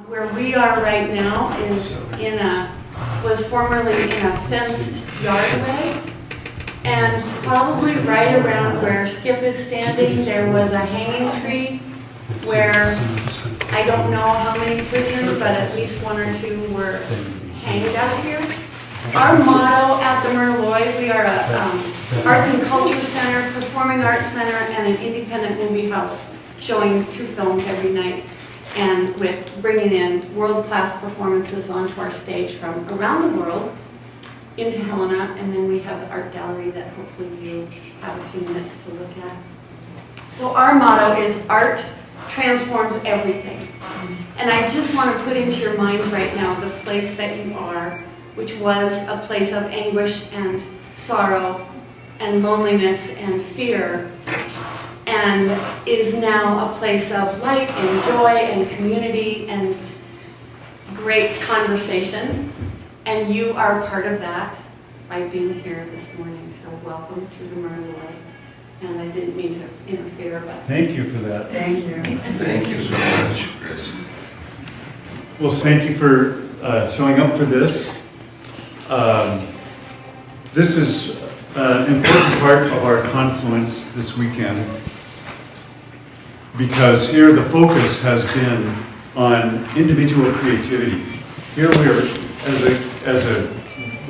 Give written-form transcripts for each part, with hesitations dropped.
Where we are right now is was formerly in a fenced yardway, and probably right around where Skip is standing, there was a hanging tree where I don't know how many prisoners, but at least one or two were hanged out here. Our motto at the Myrna Loy, we are a arts and culture center, performing arts center, and an independent movie house showing 2 films every night, and with bringing in world-class performances onto our stage from around the world into Helena, and then we have the art gallery that hopefully you have a few minutes to look at. So our motto is art transforms everything. And I just want to put into your minds right now the place that you are, which was a place of anguish and sorrow and loneliness and fear, and is now a place of light and joy and community and great conversation. And you are part of that by being here this morning. So welcome to the Myrna Loy. And I didn't mean to interfere, but thank you for that. Thank you. Thank you so much, Krys. Well, thank you for showing up for this. This is an important part of our Confluence this weekend, because here the focus has been on individual creativity. Here we are, as a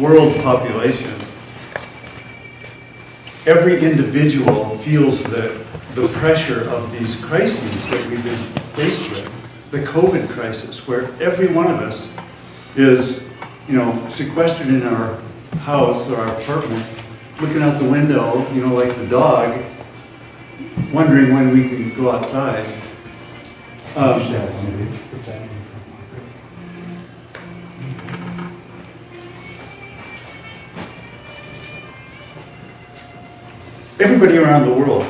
world population, every individual feels the pressure of these crises that we've been faced with. The COVID crisis, where every one of us is, sequestered in our house or our apartment, looking out the window, like the dog, wondering when we can go outside. Everybody around the world,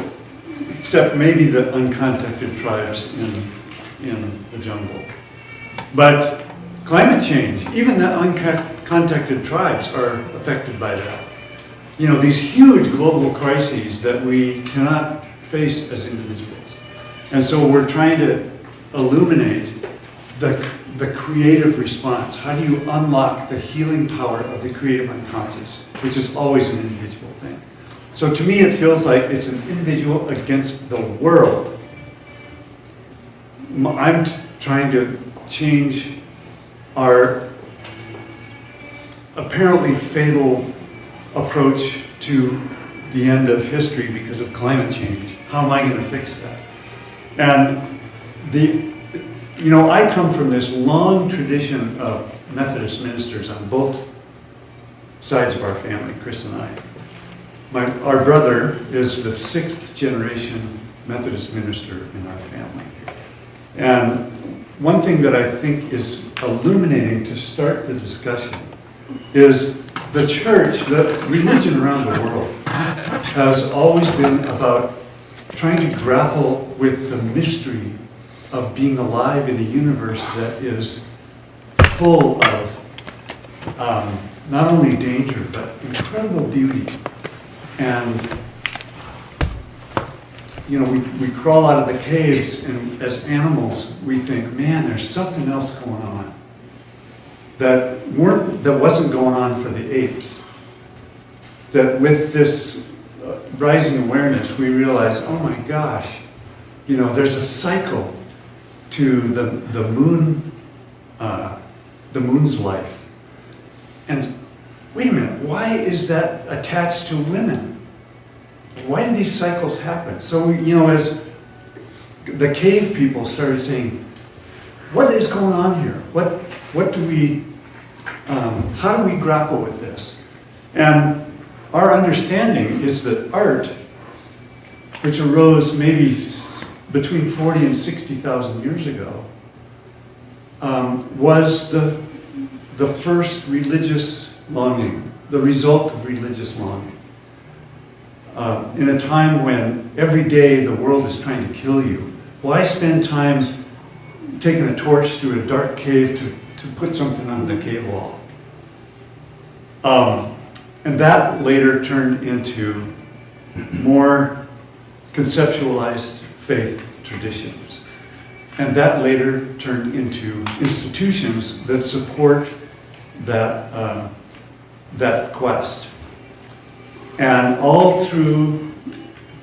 except maybe the uncontacted tribes in the jungle. But climate change, even the uncontacted tribes are affected by that. These huge global crises that we cannot face as individuals. And so we're trying to illuminate the creative response. How do you unlock the healing power of the creative unconscious, which is always an individual thing. So to me, it feels like it's an individual against the world. I'm trying to change our apparently fatal approach to the end of history because of climate change. How am I going to fix that? And I come from this long tradition of Methodist ministers on both sides of our family, Krys and I. Our brother is the 6th generation Methodist minister in our family. And one thing that I think is illuminating to start the discussion is the church, the religion around the world, has always been about trying to grapple with the mystery of being alive in a universe that is full of not only danger, but incredible beauty. And we crawl out of the caves, and as animals, we think, man, there's something else going on that wasn't going on for the apes. That with this rising awareness, we realize, oh my gosh, there's a cycle to the moon, the moon's life. And wait a minute, why is that attached to women? Why do these cycles happen? So, as the cave people started saying, what is going on here? What do we, how do we grapple with this? And our understanding is that art, which arose maybe between 40 and 60,000 years ago, was the first religious longing, the result of religious longing. In a time when every day the world is trying to kill you, why spend time taking a torch through a dark cave to put something on the cave wall? And that later turned into more conceptualized faith traditions. And that later turned into institutions that support that, that quest. And all through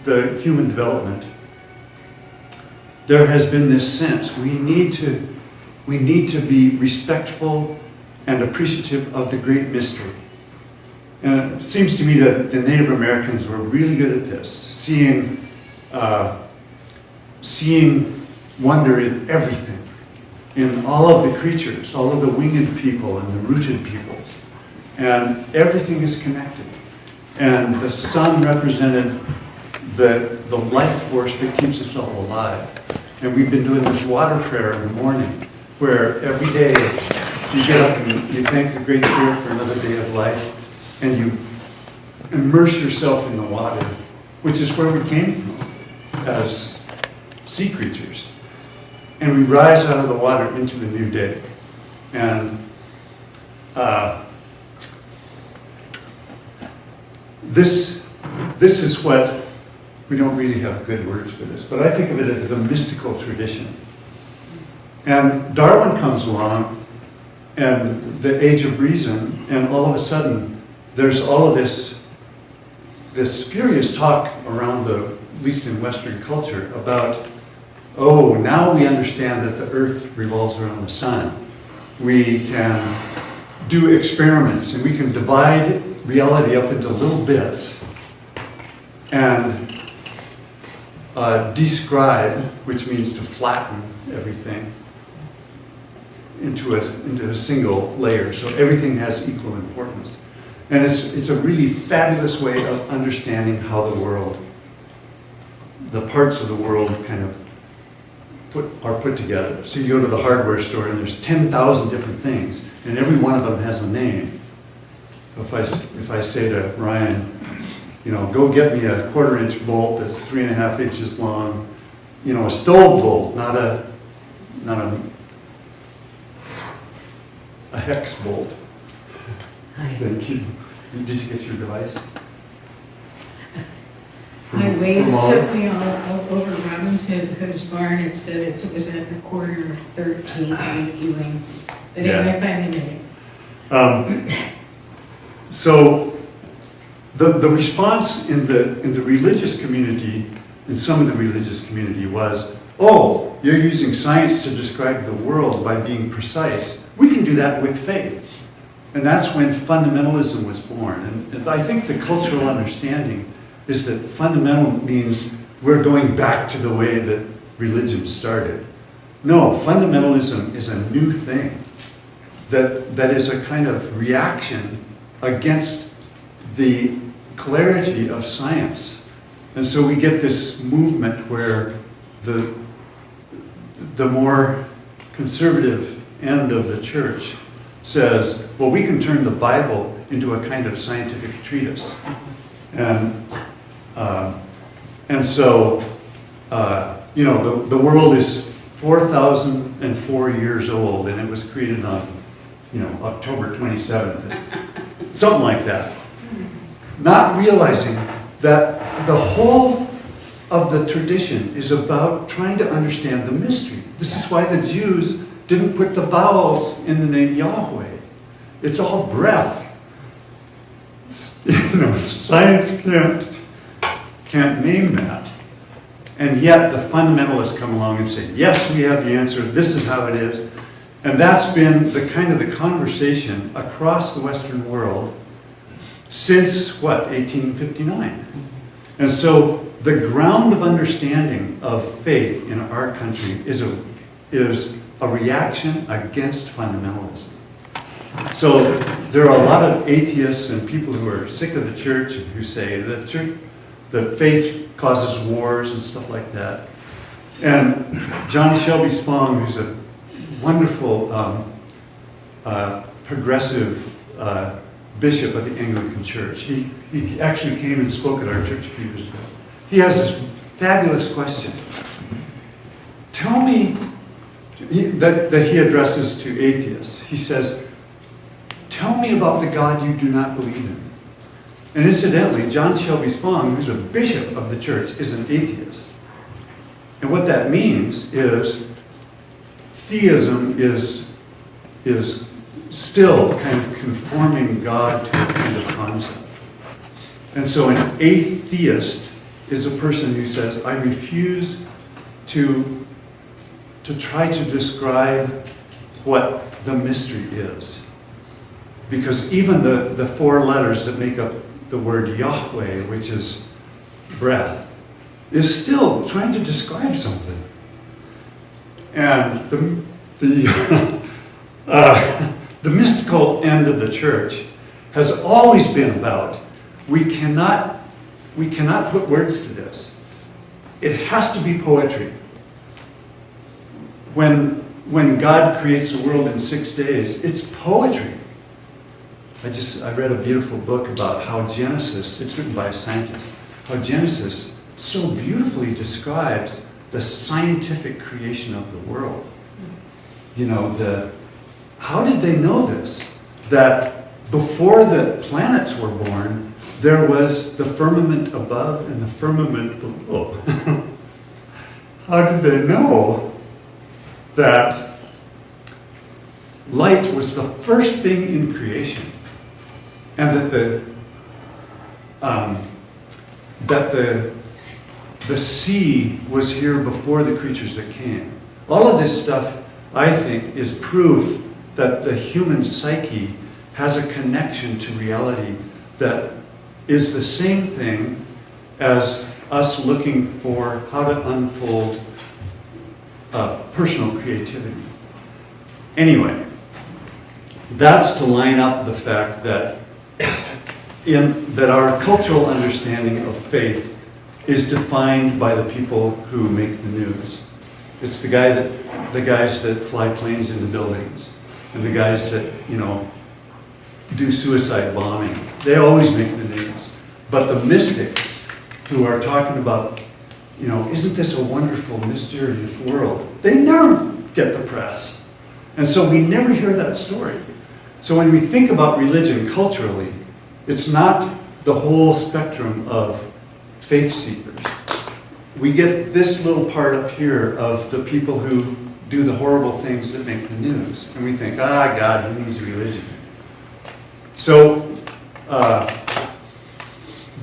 the human development, there has been this sense we need to be respectful and appreciative of the great mystery. And it seems to me that the Native Americans were really good at this, seeing wonder in everything, in all of the creatures, all of the winged people and the rooted peoples. And everything is connected. And the sun represented the life force that keeps us all alive. And we've been doing this water prayer in the morning, where every day you get up and you thank the Great Spirit for another day of life, and you immerse yourself in the water, which is where we came from as sea creatures. And we rise out of the water into the new day. And this is what, we don't really have good words for this, but I think of it as the mystical tradition. And Darwin comes along, and the age of reason, and all of a sudden, there's all of this furious talk around at least in Western culture, about, oh, now we understand that the earth revolves around the sun. We can do experiments, and we can divide reality up into little bits, and describe, which means to flatten everything into a single layer, so everything has equal importance. And it's a really fabulous way of understanding how the world, the parts of the world kind of are put together. So you go to the hardware store and there's 10,000 different things, and every one of them has a name. If I say to Ryan, you know, go get me a 1/4 inch bolt that's 3.5 inches long, you know, a stove bolt, not a hex bolt. Thank you. Did you get your device? My waves took me all over Robin's Hood's barn. It said it was at the corner of 13th and Ewing. But anyway, I finally made it. So the response in the religious community, in some of the religious community, was, oh, you're using science to describe the world by being precise. We can do that with faith. And that's when fundamentalism was born. And I think the cultural understanding is that fundamental means we're going back to the way that religion started. No, fundamentalism is a new thing that is a kind of reaction against the clarity of science. And so we get this movement where the more conservative end of the church says, well, we can turn the Bible into a kind of scientific treatise. And so, you know, the world is 4,004 years old, and it was created on, you know, October 27th, something like that. Not realizing that the whole of the tradition is about trying to understand the mystery. This is why the Jews didn't put the vowels in the name Yahweh. It's all breath. You know, science can't name that. And yet the fundamentalists come along and say, yes, we have the answer, this is how it is. And that's been the kind of the conversation across the Western world since, what, 1859. And so the ground of understanding of faith in our country is a reaction against fundamentalism. So there are a lot of atheists and people who are sick of the church and who say that faith causes wars and stuff like that. And John Shelby Spong, who's a wonderful progressive bishop of the Anglican Church, he actually came and spoke at our church a few years ago. He has this fabulous question. Tell me, that he addresses to atheists. He says, tell me about the God you do not believe in. And incidentally, John Shelby Spong, who's a bishop of the church, is an atheist. And what that means is theism is still kind of conforming God to a kind of concept. And so an atheist is a person who says, I refuse to try to describe what the mystery is. Because even the four letters that make up the word Yahweh, which is breath, is still trying to describe something. And the mystical end of the church has always been about, we cannot put words to this. It has to be poetry. When God creates the world in 6 days, it's poetry. I read a beautiful book about how Genesis, it's written by a scientist, how Genesis so beautifully describes the scientific creation of the world. You know, how did they know this? That before the planets were born, there was the firmament above and the firmament below. How did they know that light was the first thing in creation, and that the sea was here before the creatures that came? All of this stuff, I think, is proof that the human psyche has a connection to reality that is the same thing as us looking for how to unfold personal creativity. Anyway, that's to line up the fact that that our cultural understanding of faith is defined by the people who make the news. It's the guys that fly planes into buildings, and the guys that, you know, do suicide bombing. They always make the news. But the mystics who are talking about, you know, isn't this a wonderful, mysterious world? They never get the press. And so we never hear that story. So when we think about religion culturally, it's not the whole spectrum of faith seekers. We get this little part up here of the people who do the horrible things that make the news. And we think, God, who needs religion? So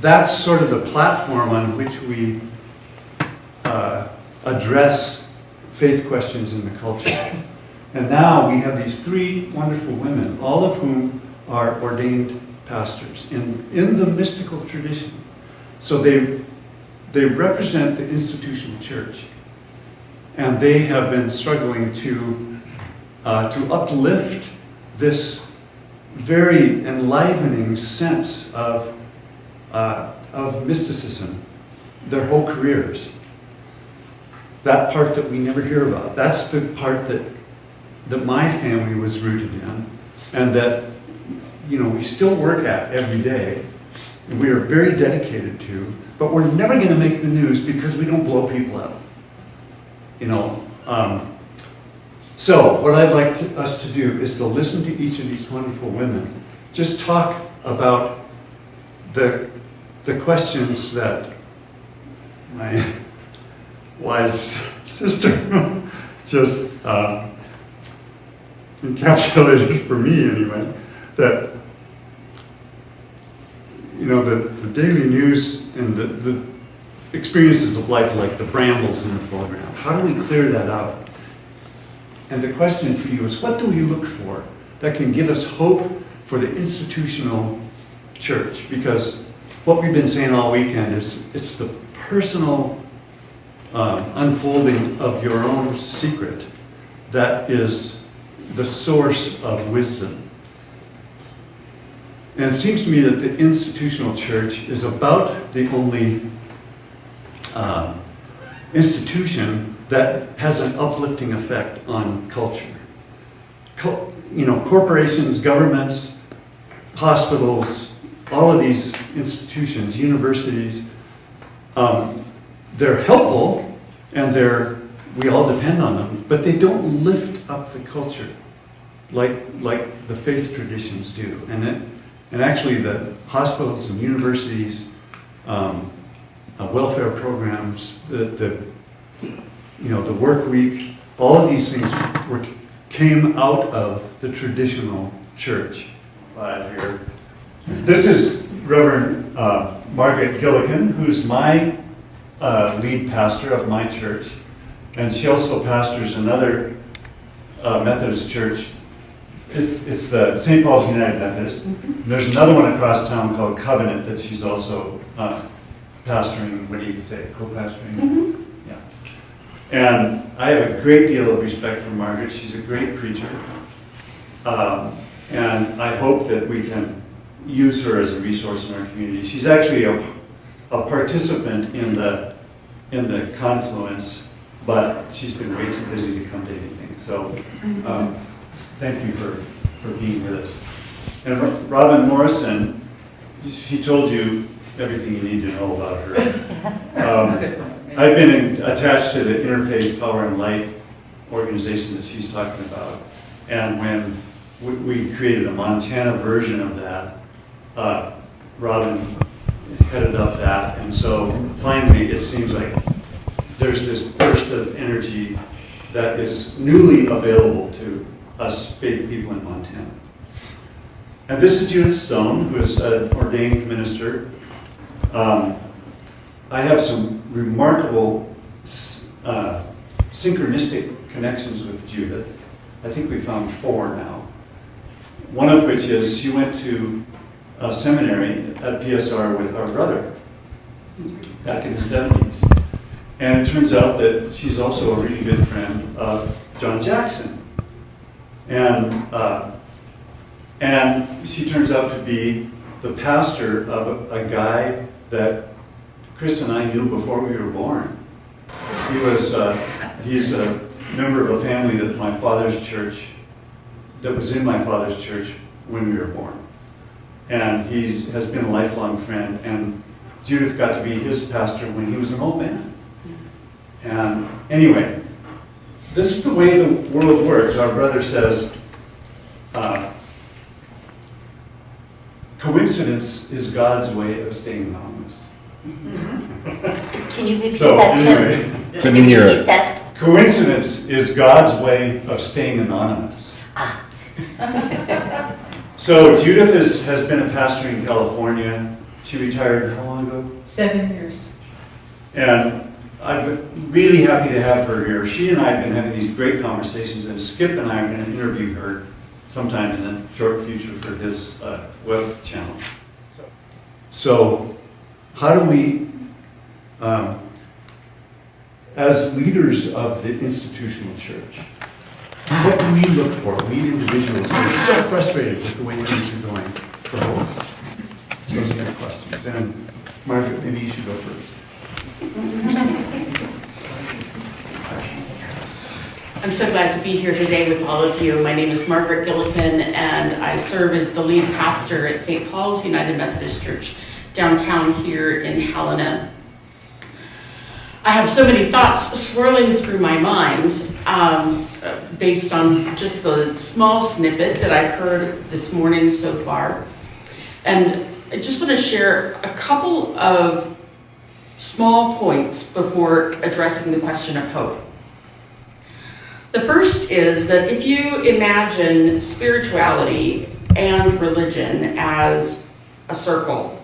that's sort of the platform on which we address faith questions in the culture. And now we have these three wonderful women, all of whom are ordained pastors in the mystical tradition. So they represent the institutional church. And they have been struggling to uplift this very enlivening sense of mysticism their whole careers. That part that we never hear about. That's the part that my family was rooted in, and that, you know, we still work at every day, and we are very dedicated to, but we're never going to make the news because we don't blow people out. You know, so what I'd like us to do is to listen to each of these wonderful women, just talk about the questions that my wise sister just encapsulated for me anyway, that, you know, the daily news and the experiences of life, like the brambles in the foreground, how do we clear that out? And the question for you is, what do we look for that can give us hope for the institutional church? Because what we've been saying all weekend is it's the personal unfolding of your own secret that is the source of wisdom. And it seems to me that the institutional church is about the only institution that has an uplifting effect on culture. You know, corporations, governments, hospitals, all of these institutions, universities, they're helpful and we all depend on them, but they don't lift up the culture like the faith traditions do. And actually the hospitals and universities, welfare programs, the work week, all of these things came out of the traditional church. Here. This is Reverend Margaret Gillikin, who's my lead pastor of my church, and she also pastors another Methodist church. It's the St. Paul's United Methodist. There's another one across town called Covenant that she's also pastoring. What do you say? Co-pastoring. Yeah. And I have a great deal of respect for Margaret. She's a great preacher, and I hope that we can use her as a resource in our community. She's actually a participant in the Confluence, but she's been way too busy to come to anything. So thank you for being with us. And Robin Morrison, she told you everything you need to know about her. I've been attached to the Interfaith Power Light organization that she's talking about. And when we created a Montana version of that, Robin headed up that. And so finally, it seems like there's this burst of energy that is newly available to us faith people in Montana. And this is Judith Stone, who is an ordained minister. I have some remarkable synchronistic connections with Judith. I think we found 4 now. One of which is she went to a seminary at PSR with our brother back in the 70s. And it turns out that she's also a really good friend of John Jackson. And she turns out to be the pastor of a guy that Krys and I knew before we were born. He's a member of a family that my father's church, that was in my father's church when we were born. And he has been a lifelong friend, and Judith got to be his pastor when he was an old man. And anyway, this is the way the world works. Our brother says, coincidence is God's way of staying anonymous. Can you repeat So, that, Tim? anyway, Can you repeat that? coincidence is God's way of staying anonymous. So Judith has been a pastor in California. She retired how long ago? 7 years. And I'm really happy to have her here. She and I have been having these great conversations, and Skip and I are going to interview her sometime in the short future for his web channel. So how do we, as leaders of the institutional church, what do we look for? We individuals who are so frustrated with the way things are going for hope. Those are the questions. And Margaret, maybe you should go first. I'm so glad to be here today with all of you. My name is Margaret Gillikin, and I serve as the lead pastor at St. Paul's United Methodist Church downtown here in Helena. I have so many thoughts swirling through my mind based on just the small snippet that I've heard this morning so far. And I just want to share a couple of small points before addressing the question of hope. The first is that if you imagine spirituality and religion as a circle,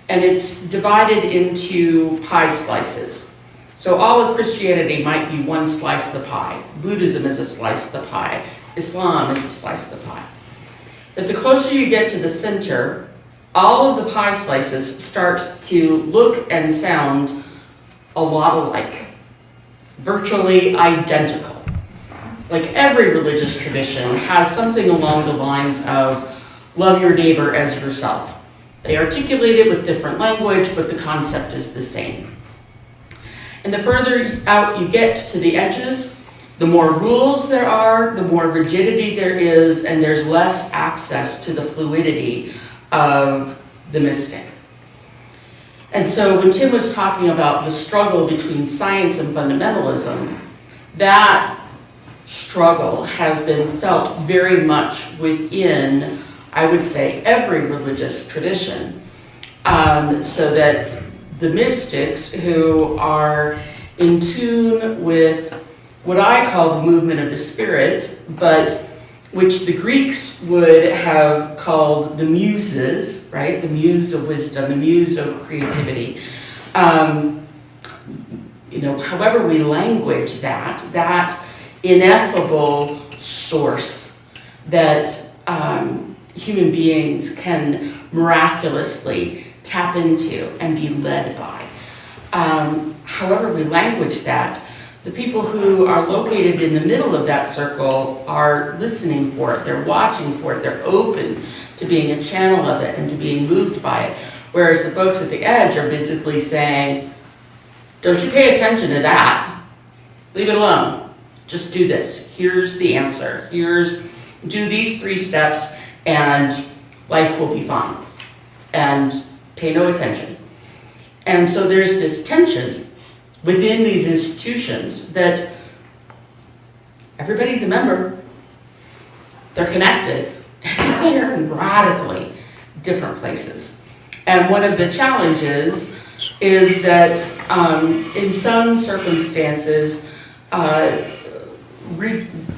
and it's divided into pie slices. So all of Christianity might be one slice of the pie. Buddhism is a slice of the pie. Islam is a slice of the pie. But the closer you get to the center, all of the pie slices start to look and sound a lot alike, virtually identical. Like every religious tradition has something along the lines of love your neighbor as yourself. They articulate it with different language, but the concept is the same. And the further out you get to the edges, the more rules there are, the more rigidity there is, and there's less access to the fluidity of the mystic. And so when Tim was talking about the struggle between science and fundamentalism, that struggle has been felt very much within, I would say, every religious tradition. So that the mystics who are in tune with what I call the movement of the Spirit, but which the Greeks would have called the muses, right? The muse of wisdom, the muse of creativity. However we language that ineffable source that human beings can miraculously tap into and be led by. However we language that, the people who are located in the middle of that circle are listening for it, they're watching for it, they're open to being a channel of it and to being moved by it. Whereas the folks at the edge are basically saying, don't you pay attention to that. Leave it alone. Just do this. Here's the answer. Do these 3 steps and life will be fine. And pay no attention. And so there's this tension within these institutions that everybody's a member, they're connected, and they're in radically different places. And one of the challenges is that in some circumstances, the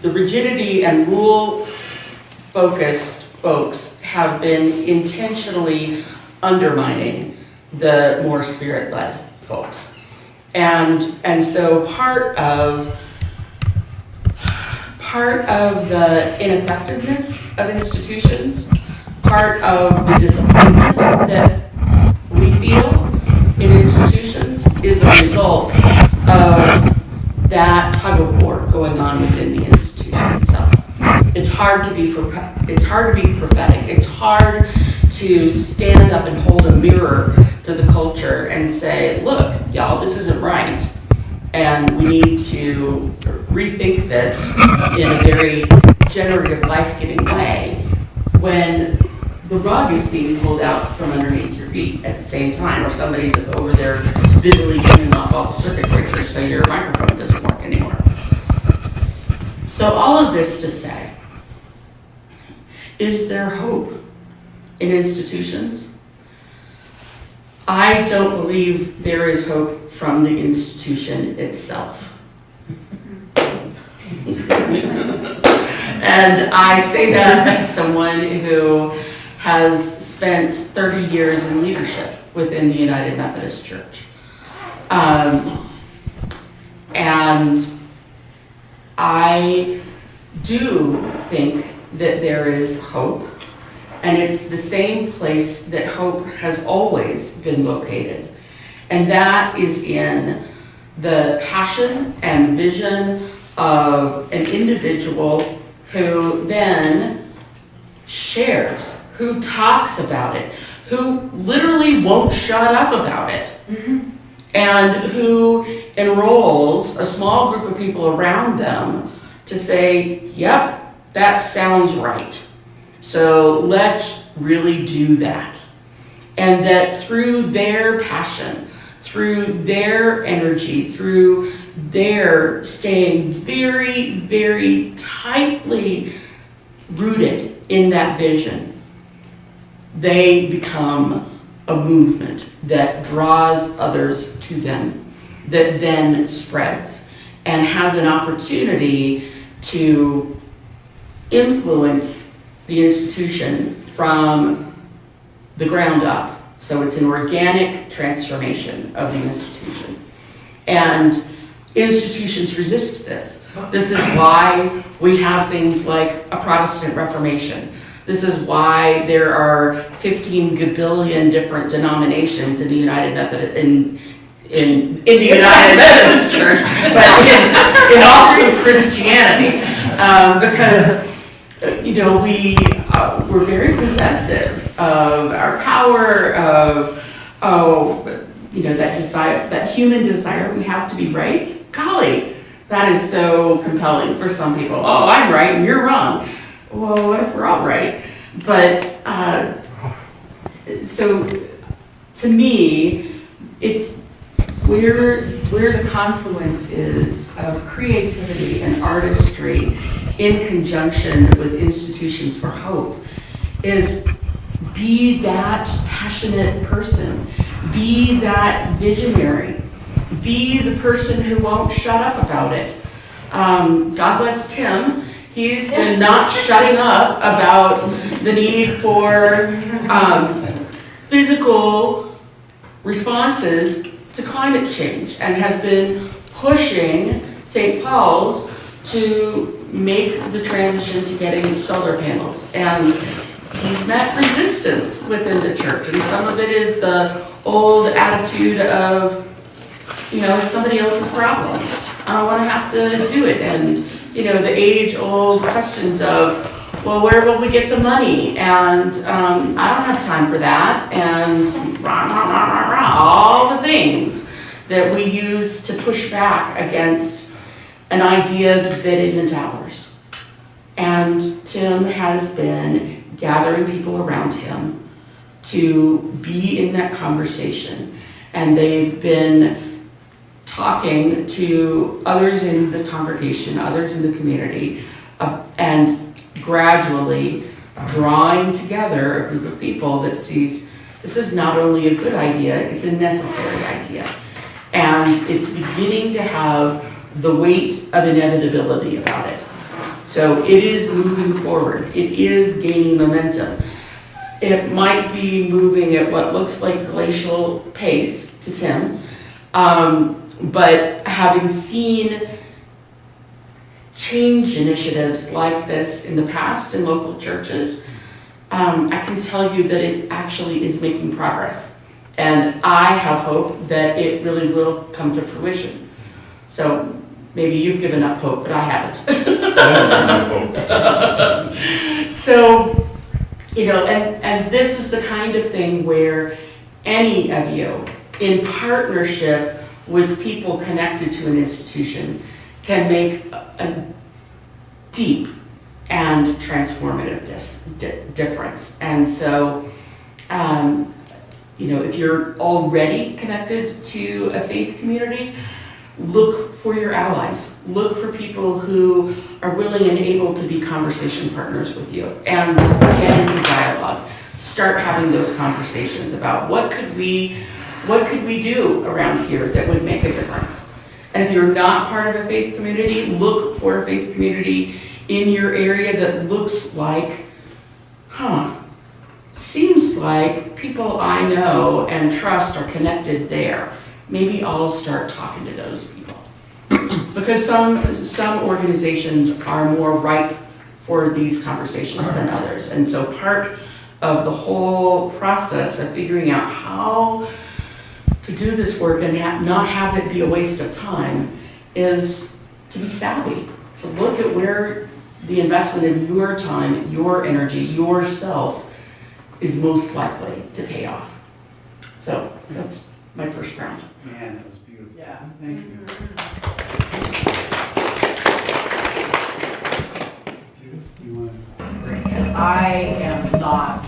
rigidity and rule-focused folks have been intentionally undermining the more spirit-led folks. And so part of the ineffectiveness of institutions, part of the disappointment that we feel in institutions is a result of that tug of war going on within the institution itself. It's hard to be prophetic. It's hard to stand up and hold a mirror to the culture and say, look, y'all, this isn't right. And we need to rethink this in a very generative, life-giving way when the rug is being pulled out from underneath your feet at the same time, or somebody's over there busily turning off all the circuit breakers so your microphone doesn't work anymore. So all of this to say, is there hope in institutions? I don't believe there is hope from the institution itself. And I say that as someone who has spent 30 years in leadership within the United Methodist Church. And I do think that there is hope. And it's the same place that hope has always been located. And that is in the passion and vision of an individual who then shares, who talks about it, who literally won't shut up about it, and who enrolls a small group of people around them to say, yep, that sounds right. So let's really do that. And that through their passion, through their energy, through their staying very, very tightly rooted in that vision, they become a movement that draws others to them, that then spreads and has an opportunity to influence the institution from the ground up. So it's an organic transformation of the institution. And institutions resist this. This is why we have things like a Protestant Reformation. This is why there are 15 gabillion different denominations in the United Methodist, in the United Methodist Church, but in all through Christianity, because we're very possessive of our power, of that desire, that human desire we have to be right. Golly, that is so compelling for some people. Oh, I'm right and you're wrong. Well, what if we're all right? But so to me, it's where the confluence is of creativity and artistry in conjunction with institutions for hope is be that passionate person, be that visionary, be the person who won't shut up about it, God bless Tim. He's been not shutting up about the need for physical responses to climate change and has been pushing St. Paul's to make the transition to getting solar panels. And he's met resistance within the church. And some of it is the old attitude of, it's somebody else's problem. I don't want to have to do it. And, the age-old questions of, well, where will we get the money? And I don't have time for that. And all the things that we use to push back against an idea that isn't ours. And Tim has been gathering people around him to be in that conversation. And they've been talking to others in the congregation, others in the community, and gradually drawing together a group of people that sees this is not only a good idea, it's a necessary idea. And it's beginning to have the weight of inevitability about it. So it is moving forward. It is gaining momentum. It might be moving at what looks like glacial pace to Tim, but having seen change initiatives like this in the past in local churches, I can tell you that it actually is making progress. And I have hope that it really will come to fruition. So maybe you've given up hope, but I haven't. So, and this is the kind of thing where any of you, in partnership with people connected to an institution, can make a deep and transformative difference. And so, if you're already connected to a faith community, look for your allies. Look for people who are willing and able to be conversation partners with you and get into dialogue. Start having those conversations about what could we do around here that would make a difference. And if you're not part of a faith community, look for a faith community in your area that looks like, seems like people I know and trust are connected there. Maybe I'll start talking to those people. Because some organizations are more ripe for these conversations than others. And so part of the whole process of figuring out how to do this work and not have it be a waste of time is to be savvy, to look at where the investment of your time, your energy, yourself is most likely to pay off. So that's my first round. Man, that was beautiful. Yeah. Thank you. Judith, you want to? Because I am not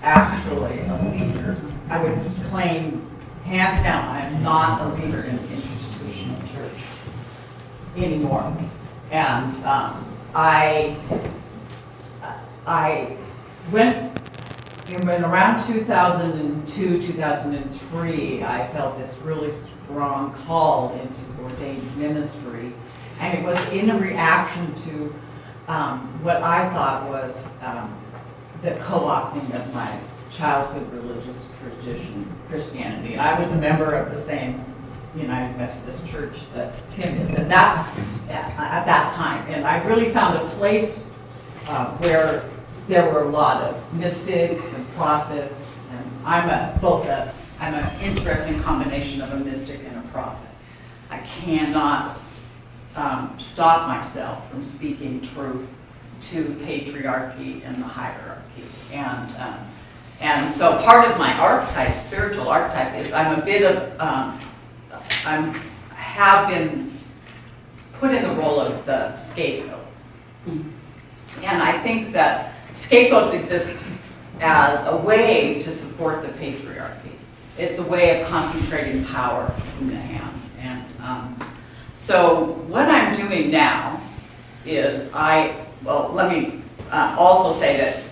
actually a leader. I would claim, hands down, I am not a leader in institutional church anymore. And I went, when around 2002, 2003, I felt this really strong call into ordained ministry. And it was in a reaction to what I thought was the co-opting of my childhood religious tradition, Christianity. And I was a member of the same United Methodist Church that Tim is at that time. And I really found a place where there were a lot of mystics and prophets, and I'm an interesting combination of a mystic and a prophet. I cannot stop myself from speaking truth to patriarchy and the hierarchy. And so part of my archetype, spiritual archetype, is I'm a bit of, have been put in the role of the scapegoat. And I think that scapegoats exist as a way to support the patriarchy. It's a way of concentrating power in the hands. And so what I'm doing now is let me also say that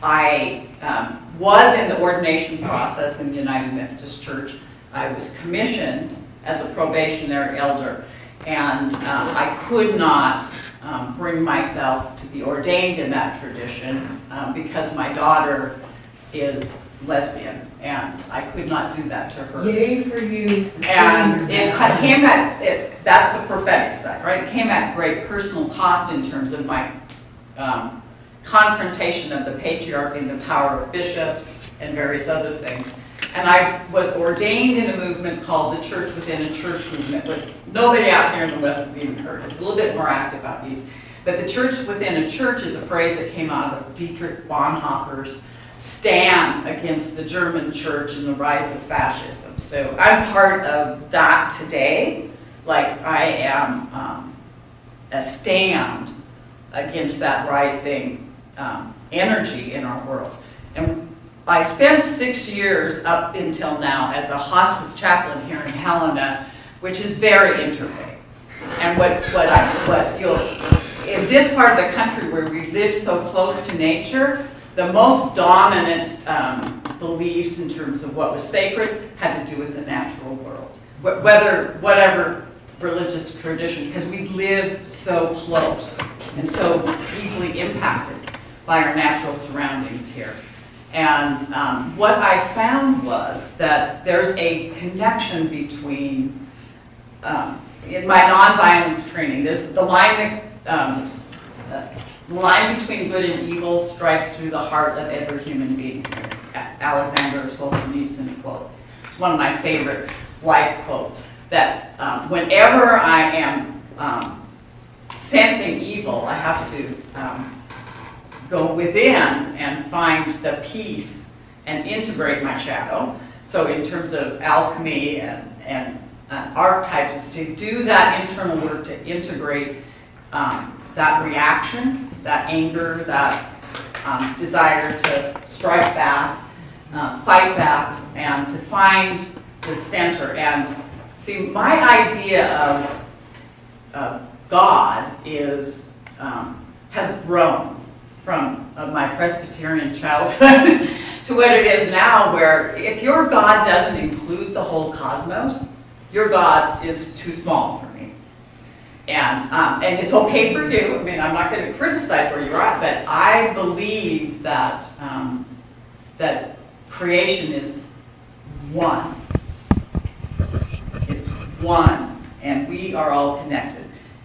I was in the ordination process in the United Methodist Church. I was commissioned as a probationary elder And I could not bring myself to be ordained in that tradition because my daughter is lesbian, and I could not do that to her. Yay for you. For And sharing it that. came at, that's the prophetic side, right? It came at great personal cost in terms of my confrontation of the patriarchy and the power of bishops and various other things. And I was ordained in a movement called the Church Within a Church movement, which nobody out here in the West has even heard. It's a little bit more active out east. But the Church Within a Church is a phrase that came out of Dietrich Bonhoeffer's stand against the German church and the rise of fascism. So I'm part of that today. Like I am a stand against that rising energy in our world. And I spent 6 years up until now as a hospice chaplain here in Helena, which is very interfaith. And what you'll, in this part of the country where we live so close to nature, the most dominant beliefs in terms of what was sacred had to do with the natural world. Whatever religious tradition, because we live so close and so deeply impacted by our natural surroundings here. And what I found was that there's a connection between, in my nonviolence training, there's the line that, the line between good and evil strikes through the heart of every human being. Alexander Solzhenitsyn quote. It's one of my favorite life quotes, that whenever I am sensing evil, I have to go within and find the peace and integrate my shadow. So in terms of alchemy and archetypes, is to do that internal work to integrate that reaction, that anger, that desire to strike back, fight back, and to find the center. And see, my idea of God is has grown from my Presbyterian childhood to what it is now, where if your God doesn't include the whole cosmos, your God is too small for me. And it's okay for you. I mean, I'm not going to criticize where you're at, but I believe that that creation is one. It's one, and we are all connected.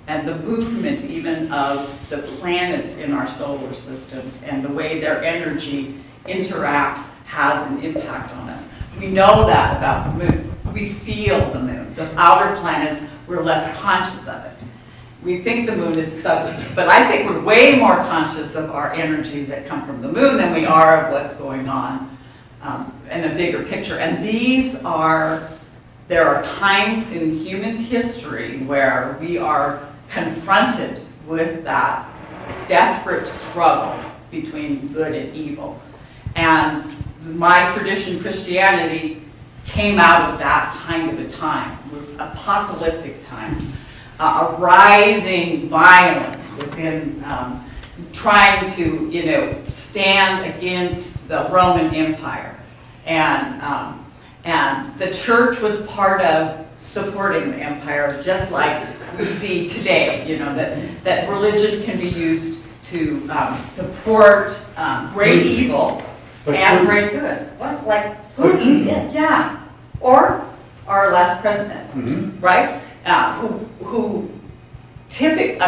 And the movement even of the planets in our solar systems and the way their energy interacts has an impact on us. We know that about the moon. We feel the moon. The outer planets, we're less conscious of it. We think the moon is but I think we're way more conscious of our energies that come from the moon than we are of what's going on in a bigger picture. And there are times in human history where we are confronted with that desperate struggle between good and evil. And my tradition, Christianity, came out of that kind of a time, with apocalyptic times, a rising violence within trying to, stand against the Roman Empire. And the church was part of supporting the empire, just like we see today, that religion can be used to support great evil and great good. What? Like Putin? Yeah. Or our last president, right? Who typically,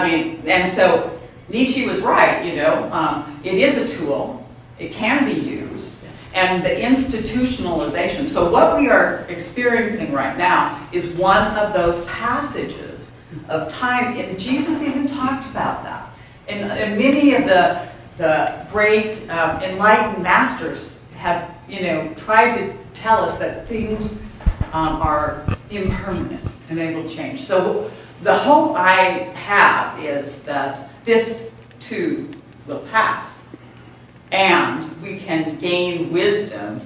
and so Nietzsche was right, it is a tool, it can be used, and the institutionalization. So what we are experiencing right now is one of those passages of time, and Jesus even talked about that. And many of the great enlightened masters have, tried to tell us that things are impermanent and they will change. So the hope I have is that this too will pass, and we can gain wisdom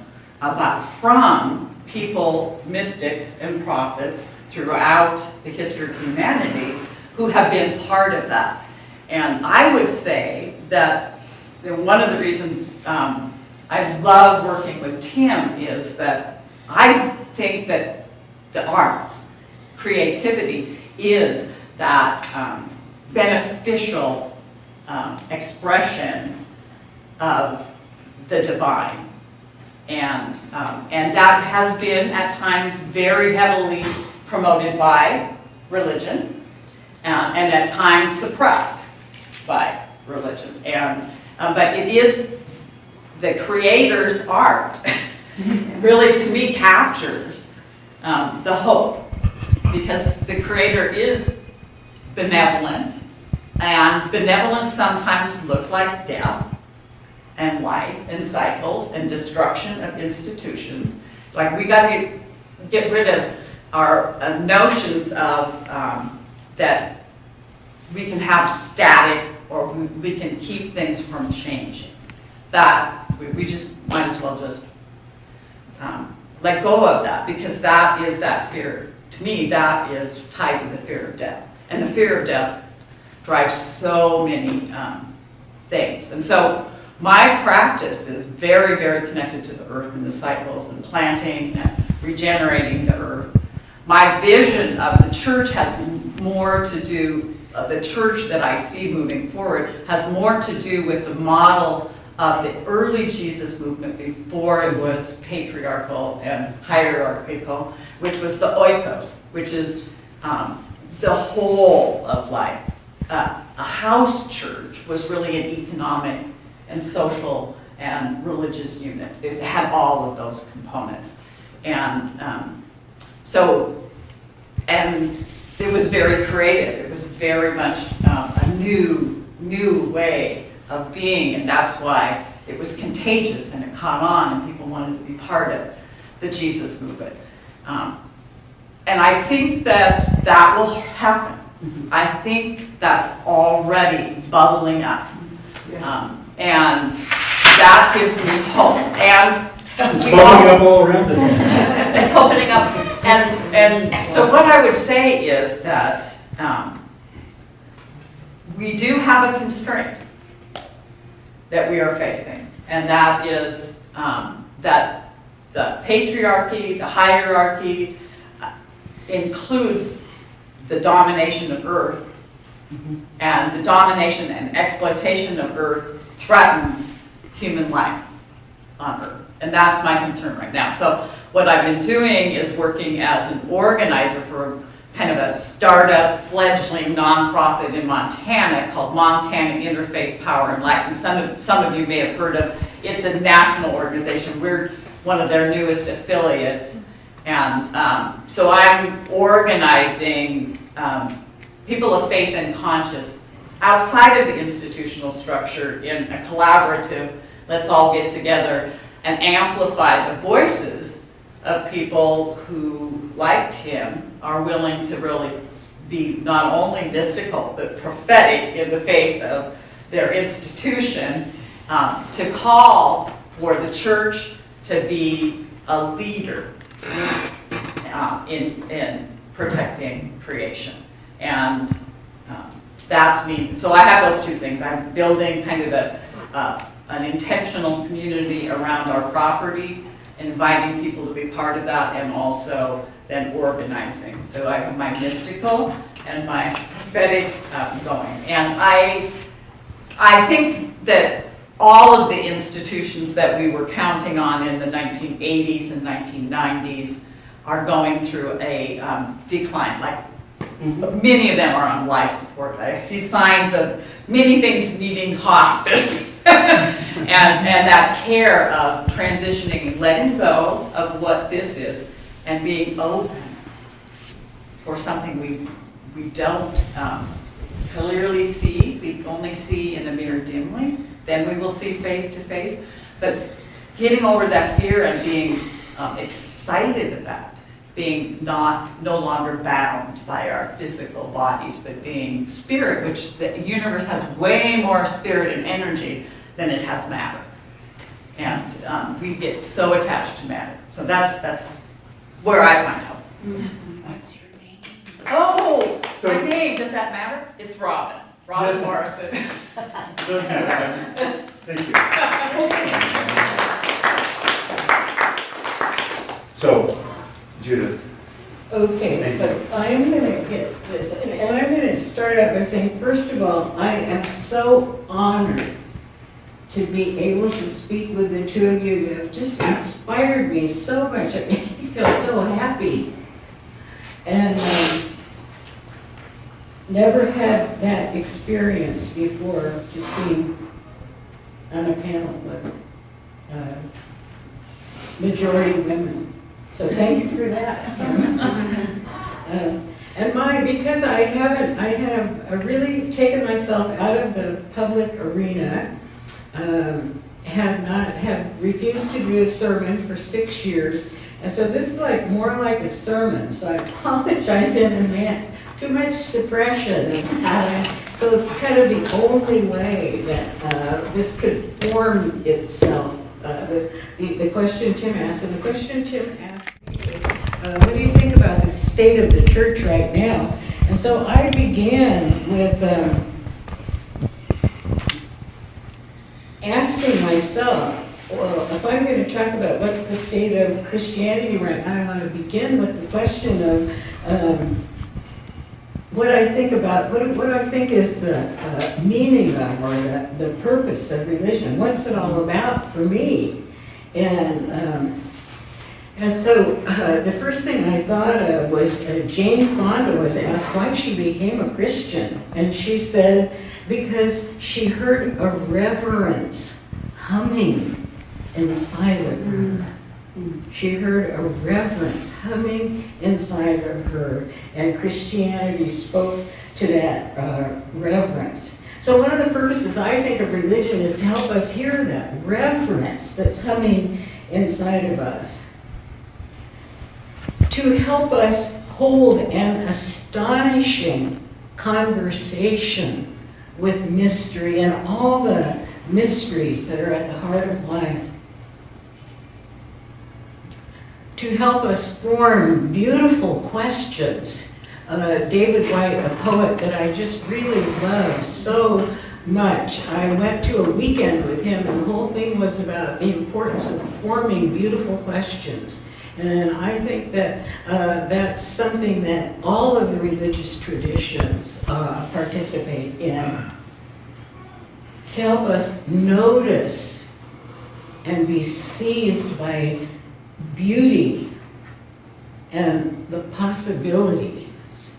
from people, mystics and prophets throughout the history of humanity who have been part of that. And I would say that one of the reasons I love working with Tim is that I think that the arts, creativity, is that beneficial expression of the divine. And that has been at times very heavily promoted by religion and at times suppressed by religion. But it is the Creator's art really, to me, captures the hope, because the Creator is benevolent, and benevolence sometimes looks like death and life and cycles and destruction of institutions. Like, we got to get rid of our notions of that we can have static, or we can keep things from changing. That we just might as well just let go of that, because that is that fear. To me, that is tied to the fear of death. And the fear of death drives so many things. And so my practice is very, very connected to the earth and the cycles and planting and regenerating the earth. My vision of the church has more to do, the church that I see moving forward has more to do with the model of the early Jesus movement before it was patriarchal and hierarchical, which was the oikos, which is the whole of life. A house church was really an economic and social and religious unit. It had all of those components. And and it was very creative. It was very much a new way of being, and that's why it was contagious and it caught on and people wanted to be part of the Jesus movement. And I think that will happen. I think that's already bubbling up. And that gives me hope. And it's bubbling up all around us. it's opening up. And so what I would say is that we do have a constraint that we are facing, and that is that the patriarchy, the hierarchy, includes the domination of earth, and the domination and exploitation of earth threatens human life on earth. And that's my concern right now. So what I've been doing is working as an organizer for kind of a startup, fledgling nonprofit in Montana called Montana Interfaith Power Light. And some of you may have heard of. It's a national organization. We're one of their newest affiliates. And so I'm organizing people of faith and conscience outside of the institutional structure in a collaborative, let's all get together and amplify the voices of people who, like Tim, are willing to really be not only mystical, but prophetic in the face of their institution, to call for the church to be a leader in protecting creation. And that's me. So I have those two things. I'm building kind of an intentional community around our property, inviting people to be part of that, and also then organizing. So I have my mystical and my prophetic going. And I think that all of the institutions that we were counting on in the 1980s and 1990s are going through a decline. Like, many of them are on life support. I see signs of many things needing hospice and that care of transitioning and letting go of what this is and being open for something we don't clearly see. We only see in a mirror dimly. Then we will see face to face. But getting over that fear and being excited about being no longer bound by our physical bodies, but being spirit, which the universe has way more spirit and energy than it has matter. And we get so attached to matter. So that's where I find hope. What's your name? Oh, So- my name, does that matter? It's Robin. Robin Yes. Morrison. Doesn't matter. Thank you. So, Judith. Okay, Thank so I'm gonna get this all, I am so honored to be able to speak with the two of you. You have just inspired me so much. It makes me feel so happy. And never had that experience before, just being on a panel with majority women. So thank you for that, Tim. And because I have really taken myself out of the public arena, have refused to do a sermon for 6 years, and so this is like more like a sermon. So I apologize in advance. Too much suppression, so it's kind of the only way that this could form itself. The question Tim asked, and the question Tim asked me is, what do you think about the state of the church right now? And so I began with asking myself, well, if I'm going to talk about what's the state of Christianity right now, I want to begin with the question of what I think about, what I think is the meaning of, or the purpose of religion. What's it all about for me? And so the first thing I thought of was Jane Fonda was asked why she became a Christian. And she said, because she heard a reverence humming inside of her. She heard a reverence humming inside of her, and Christianity spoke to that reverence. So one of the purposes I think of religion is to help us hear that reverence that's humming inside of us, to help us hold an astonishing conversation with mystery and all the mysteries that are at the heart of life, to help us form beautiful questions. David White, a poet that I just really love so much. I went to a weekend with him, and the whole thing was about the importance of forming beautiful questions. And I think that that's something that all of the religious traditions participate in, to help us notice and be seized by beauty and the possibilities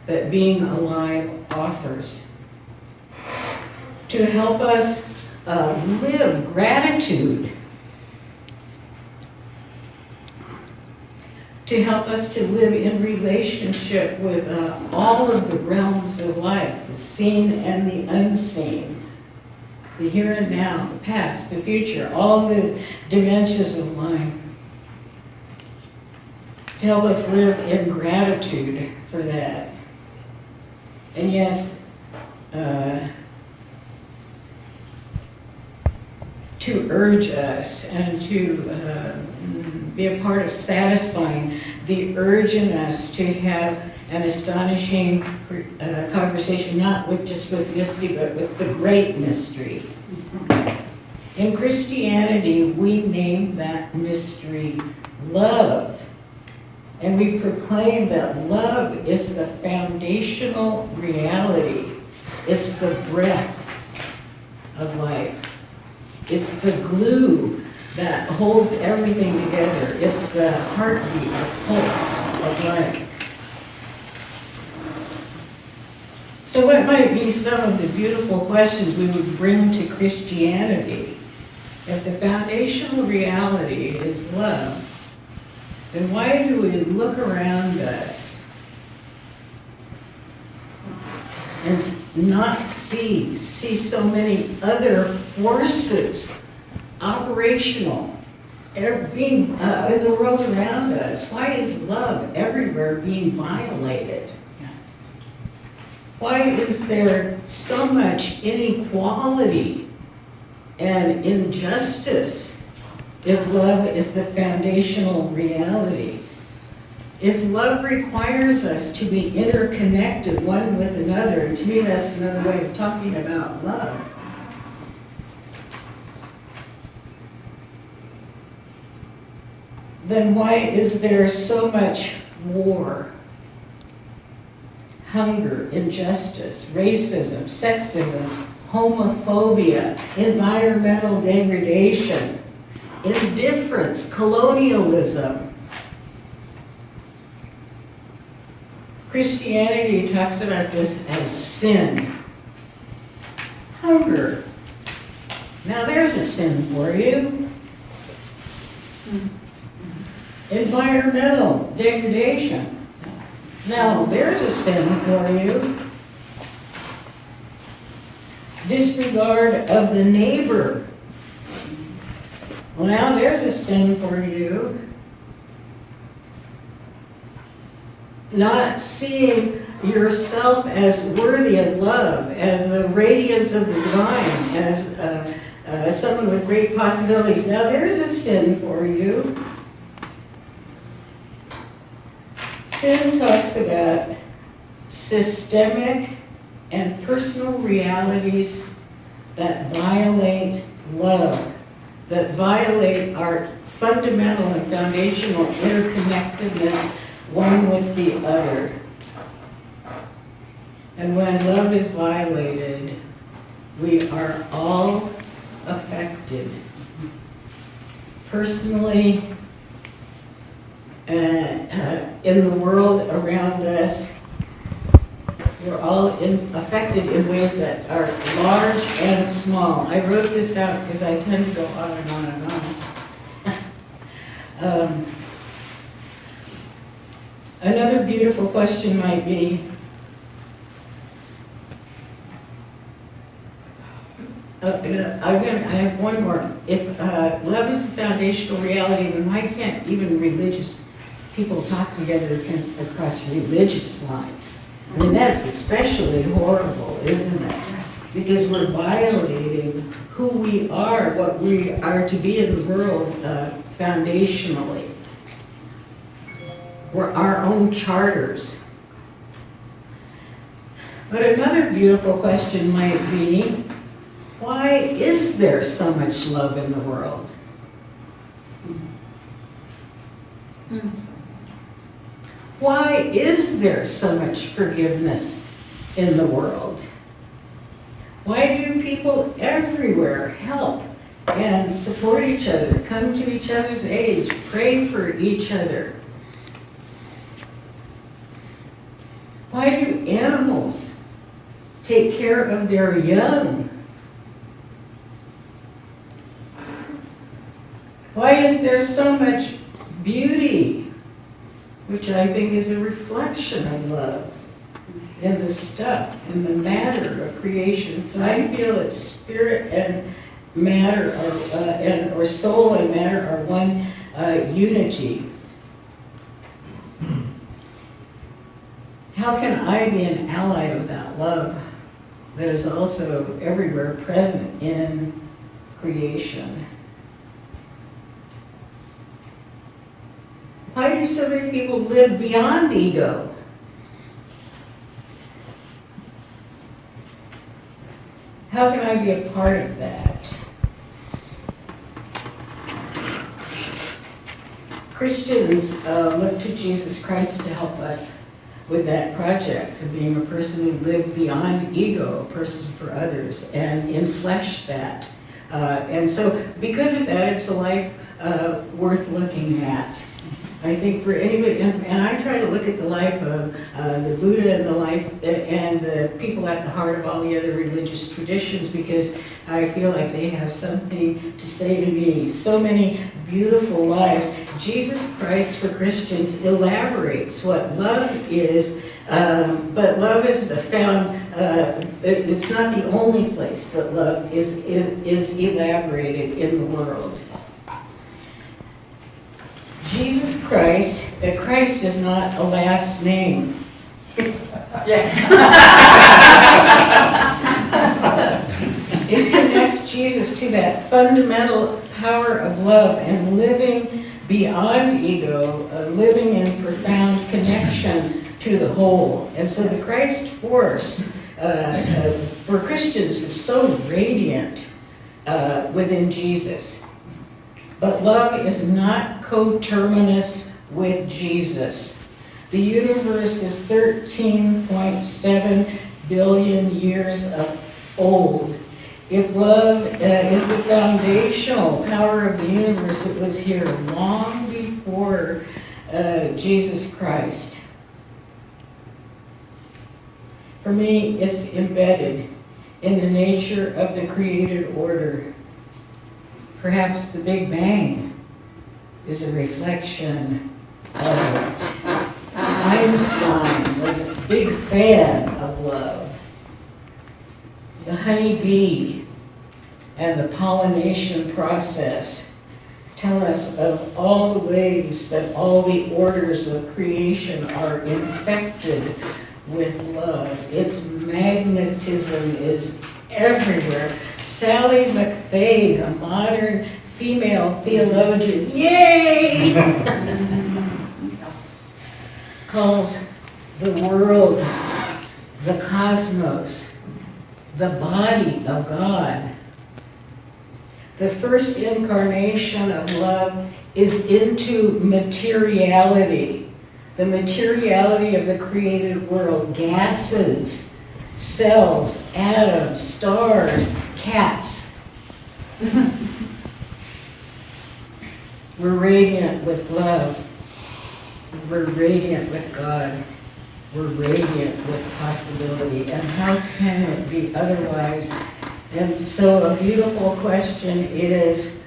that being alive offers, to help us live gratitude, to help us to live in relationship with all of the realms of life, the seen and the unseen, the here and now, the past, the future, all the dimensions of life, to help us live in gratitude for that. And yes, to urge us and to be a part of satisfying the urge in us to have an astonishing conversation, not just with mystery, but with the great mystery. In Christianity, we name that mystery love. And we proclaim that love is the foundational reality. It's the breath of life. It's the glue that holds everything together. It's the heartbeat, the pulse of life. So what might be some of the beautiful questions we would bring to Christianity? If the foundational reality is love, then why do we look around us and not see so many other forces operational being in the world around us? Why is love everywhere being violated? Yes. Why is there so much inequality and injustice if love is the foundational reality? If love requires us to be interconnected one with another, and to me that's another way of talking about love, then why is there so much war? hunger, injustice, racism, sexism, homophobia, environmental degradation, indifference, colonialism. Christianity talks about this as sin. Hunger. Now there's a sin for you. Environmental degradation. Now there's a sin for you. Disregard of the neighbor. Well, now there's a sin for you. Not seeing yourself as worthy of love, as the radiance of the divine, as someone with great possibilities. Now there's a sin for you. Sin talks about systemic and personal realities that violate love, that violate our fundamental and foundational interconnectedness one with the other. And when love is violated, we are all affected. Personally, in the world around us, we're all affected in ways that are large and small. I wrote this out because I tend to go on and on and on. Another beautiful question might be, I have one more. If love is a foundational reality, then why can't even religious people talk together across religious lines? I mean, that's especially horrible, isn't it? Because we're violating who we are, what we are to be in the world foundationally. We're our own charters. But another beautiful question might be, why is there so much love in the world? Why is there so much forgiveness in the world? Why do people everywhere help and support each other, come to each other's aid, pray for each other? Why do animals take care of their young? Why is there so much beauty, which I think is a reflection of love, in the stuff, in the matter of creation? So I feel that spirit and matter, or soul and matter are one unity. How can I be an ally of that love that is also everywhere present in creation? Why do so many people live beyond ego? How can I be a part of that? Christians look to Jesus Christ to help us with that project of being a person who lived beyond ego, a person for others, and enfleshed that. And so because of that, it's a life worth looking at. I think for anybody, and I try to look at the life of the Buddha and the life and the people at the heart of all the other religious traditions, because I feel like they have something to say to me. So many beautiful lives. Jesus Christ for Christians elaborates what love is, but love isn't found, it's not the only place that love is elaborated in the world. Jesus Christ, Christ is not a last name. It connects Jesus to that fundamental power of love and living beyond ego, living in profound connection to the whole. And so the Christ force for Christians is so radiant within Jesus. But love is not coterminous with Jesus. The universe is 13.7 billion years old. If love is the foundational power of the universe, it was here long before Jesus Christ. For me, it's embedded in the nature of the created order. Perhaps the Big Bang is a reflection of it. Einstein was a big fan of love. The honeybee and the pollination process tell us of all the ways that all the orders of creation are infected with love. Its magnetism is everywhere. Sally McFaig, a modern female theologian, yay! calls the world, the cosmos, the body of God. The first incarnation of love is into materiality, the materiality of the created world, gases, cells, atoms, stars, cats. We're radiant with love. We're radiant with God. We're radiant with possibility. And how can it be otherwise? And so a beautiful question is,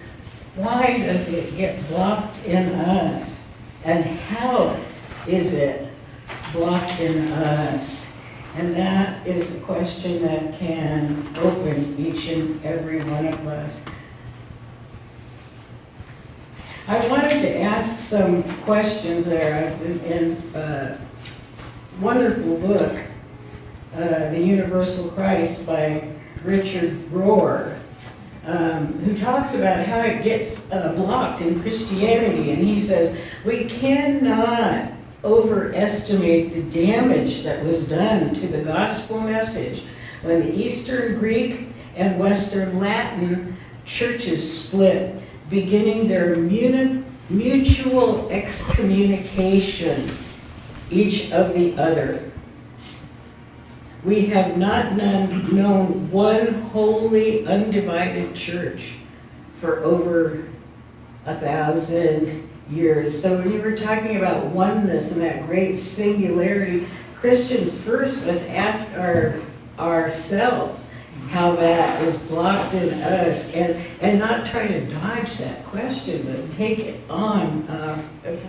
why does it get blocked in us? And how is it blocked in us? And that is a question that can open each and every one of us. I wanted to ask some questions there in a wonderful book, The Universal Christ by Richard Rohr, who talks about how it gets blocked in Christianity. And he says, we cannot overestimate the damage that was done to the gospel message when the Eastern Greek and Western Latin churches split, beginning their mutual excommunication, each of the other. We have not known one holy, undivided church for over 1,000 years. So when you were talking about oneness and that great singularity, Christians first must ask ourselves how that is blocked in us, and not try to dodge that question, but take it on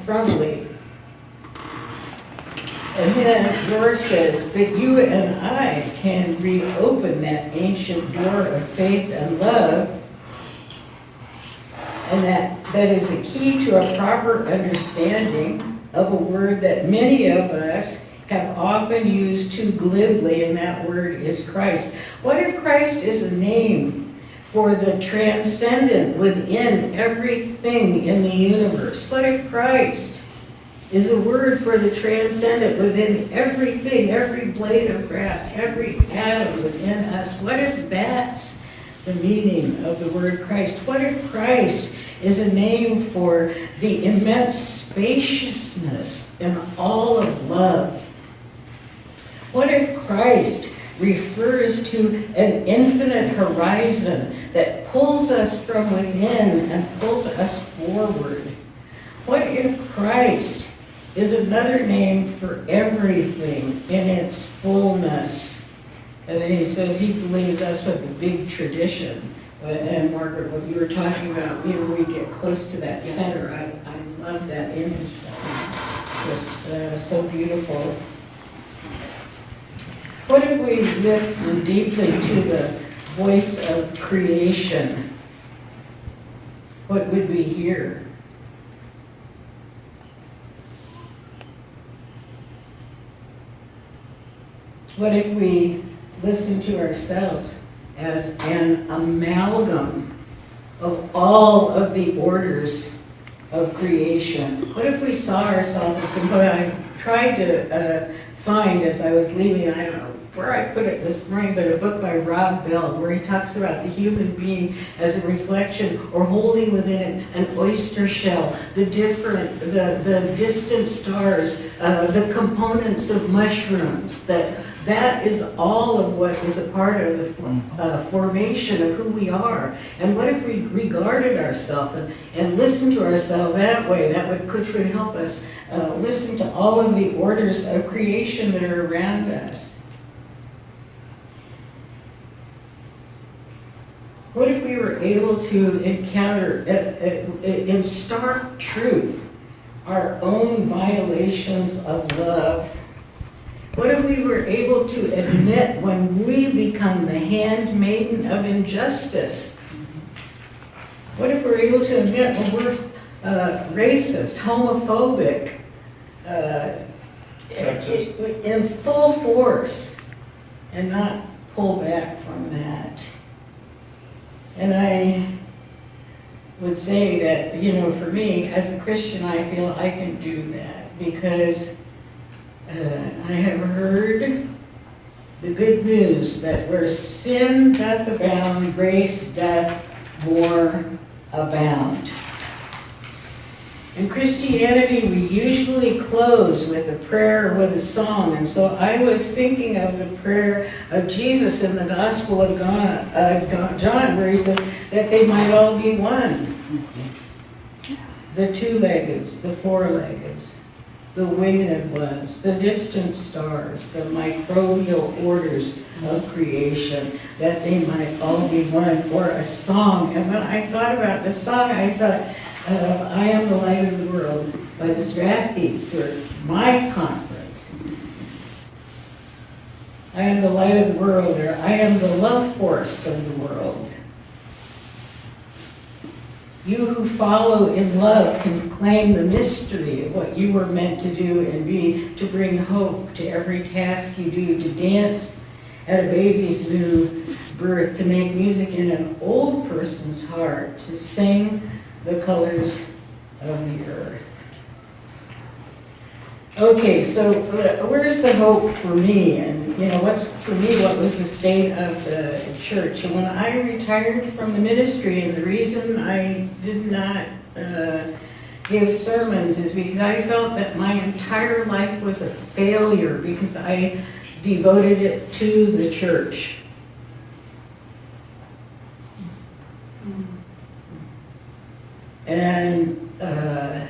frontally. And then Rohr says, but you and I can reopen that ancient door of faith and love, and that is a key to a proper understanding of a word that many of us have often used too glibly, and that word is Christ. What if Christ is a name for the transcendent within everything in the universe? What if Christ is a word for the transcendent within everything, every blade of grass, every atom within us? What if that's the meaning of the word Christ? What if Christ is a name for the immense spaciousness and all of love? What if Christ refers to an infinite horizon that pulls us from within and pulls us forward? What if Christ is another name for everything in its fullness? And then he says he believes that's what the big tradition, and Margaret, what you were talking about, you know, we get close to that center. I love that image. Just so beautiful. What if we listen deeply to the voice of creation? What would we hear? What if we listen to ourselves as an amalgam of all of the orders of creation? What if we saw ourselves as I tried to find, as I was leaving, I don't know, where I put it this morning, but a book by Rob Bell, where he talks about the human being as a reflection or holding within it an oyster shell, the distant stars, the components of mushrooms, that is all of what is a part of the formation of who we are. And what if we regarded ourselves and listened to ourselves that way, which would help us listen to all of the orders of creation that are around us. What if we were able to encounter, in stark truth, our own violations of love? What if we were able to admit when we become the handmaiden of injustice? What if we're able to admit when we're racist, homophobic, in full force, and not pull back from that? And I would say that, you know, for me, as a Christian, I feel I can do that because I have heard the good news that where sin doth abound, grace doth more abound. In Christianity, we usually close with a prayer or with a song, and so I was thinking of the prayer of Jesus in the Gospel of John, where he says that they might all be one. The two-leggeds, the four-leggeds, the winged ones, the distant stars, the microbial orders of creation, that they might all be one, or a song. And when I thought about the song, I thought, I Am the Light of the World by the Strathdys, or my conference. I am the light of the world, or I am the love force of the world. You who follow in love can claim the mystery of what you were meant to do and be, to bring hope to every task you do, to dance at a baby's new birth, to make music in an old person's heart, to sing the colors of the earth. Okay, so where's the hope for me? And you know, what was the state of the church? And when I retired from the ministry, and the reason I did not give sermons is because I felt that my entire life was a failure because I devoted it to the church. And I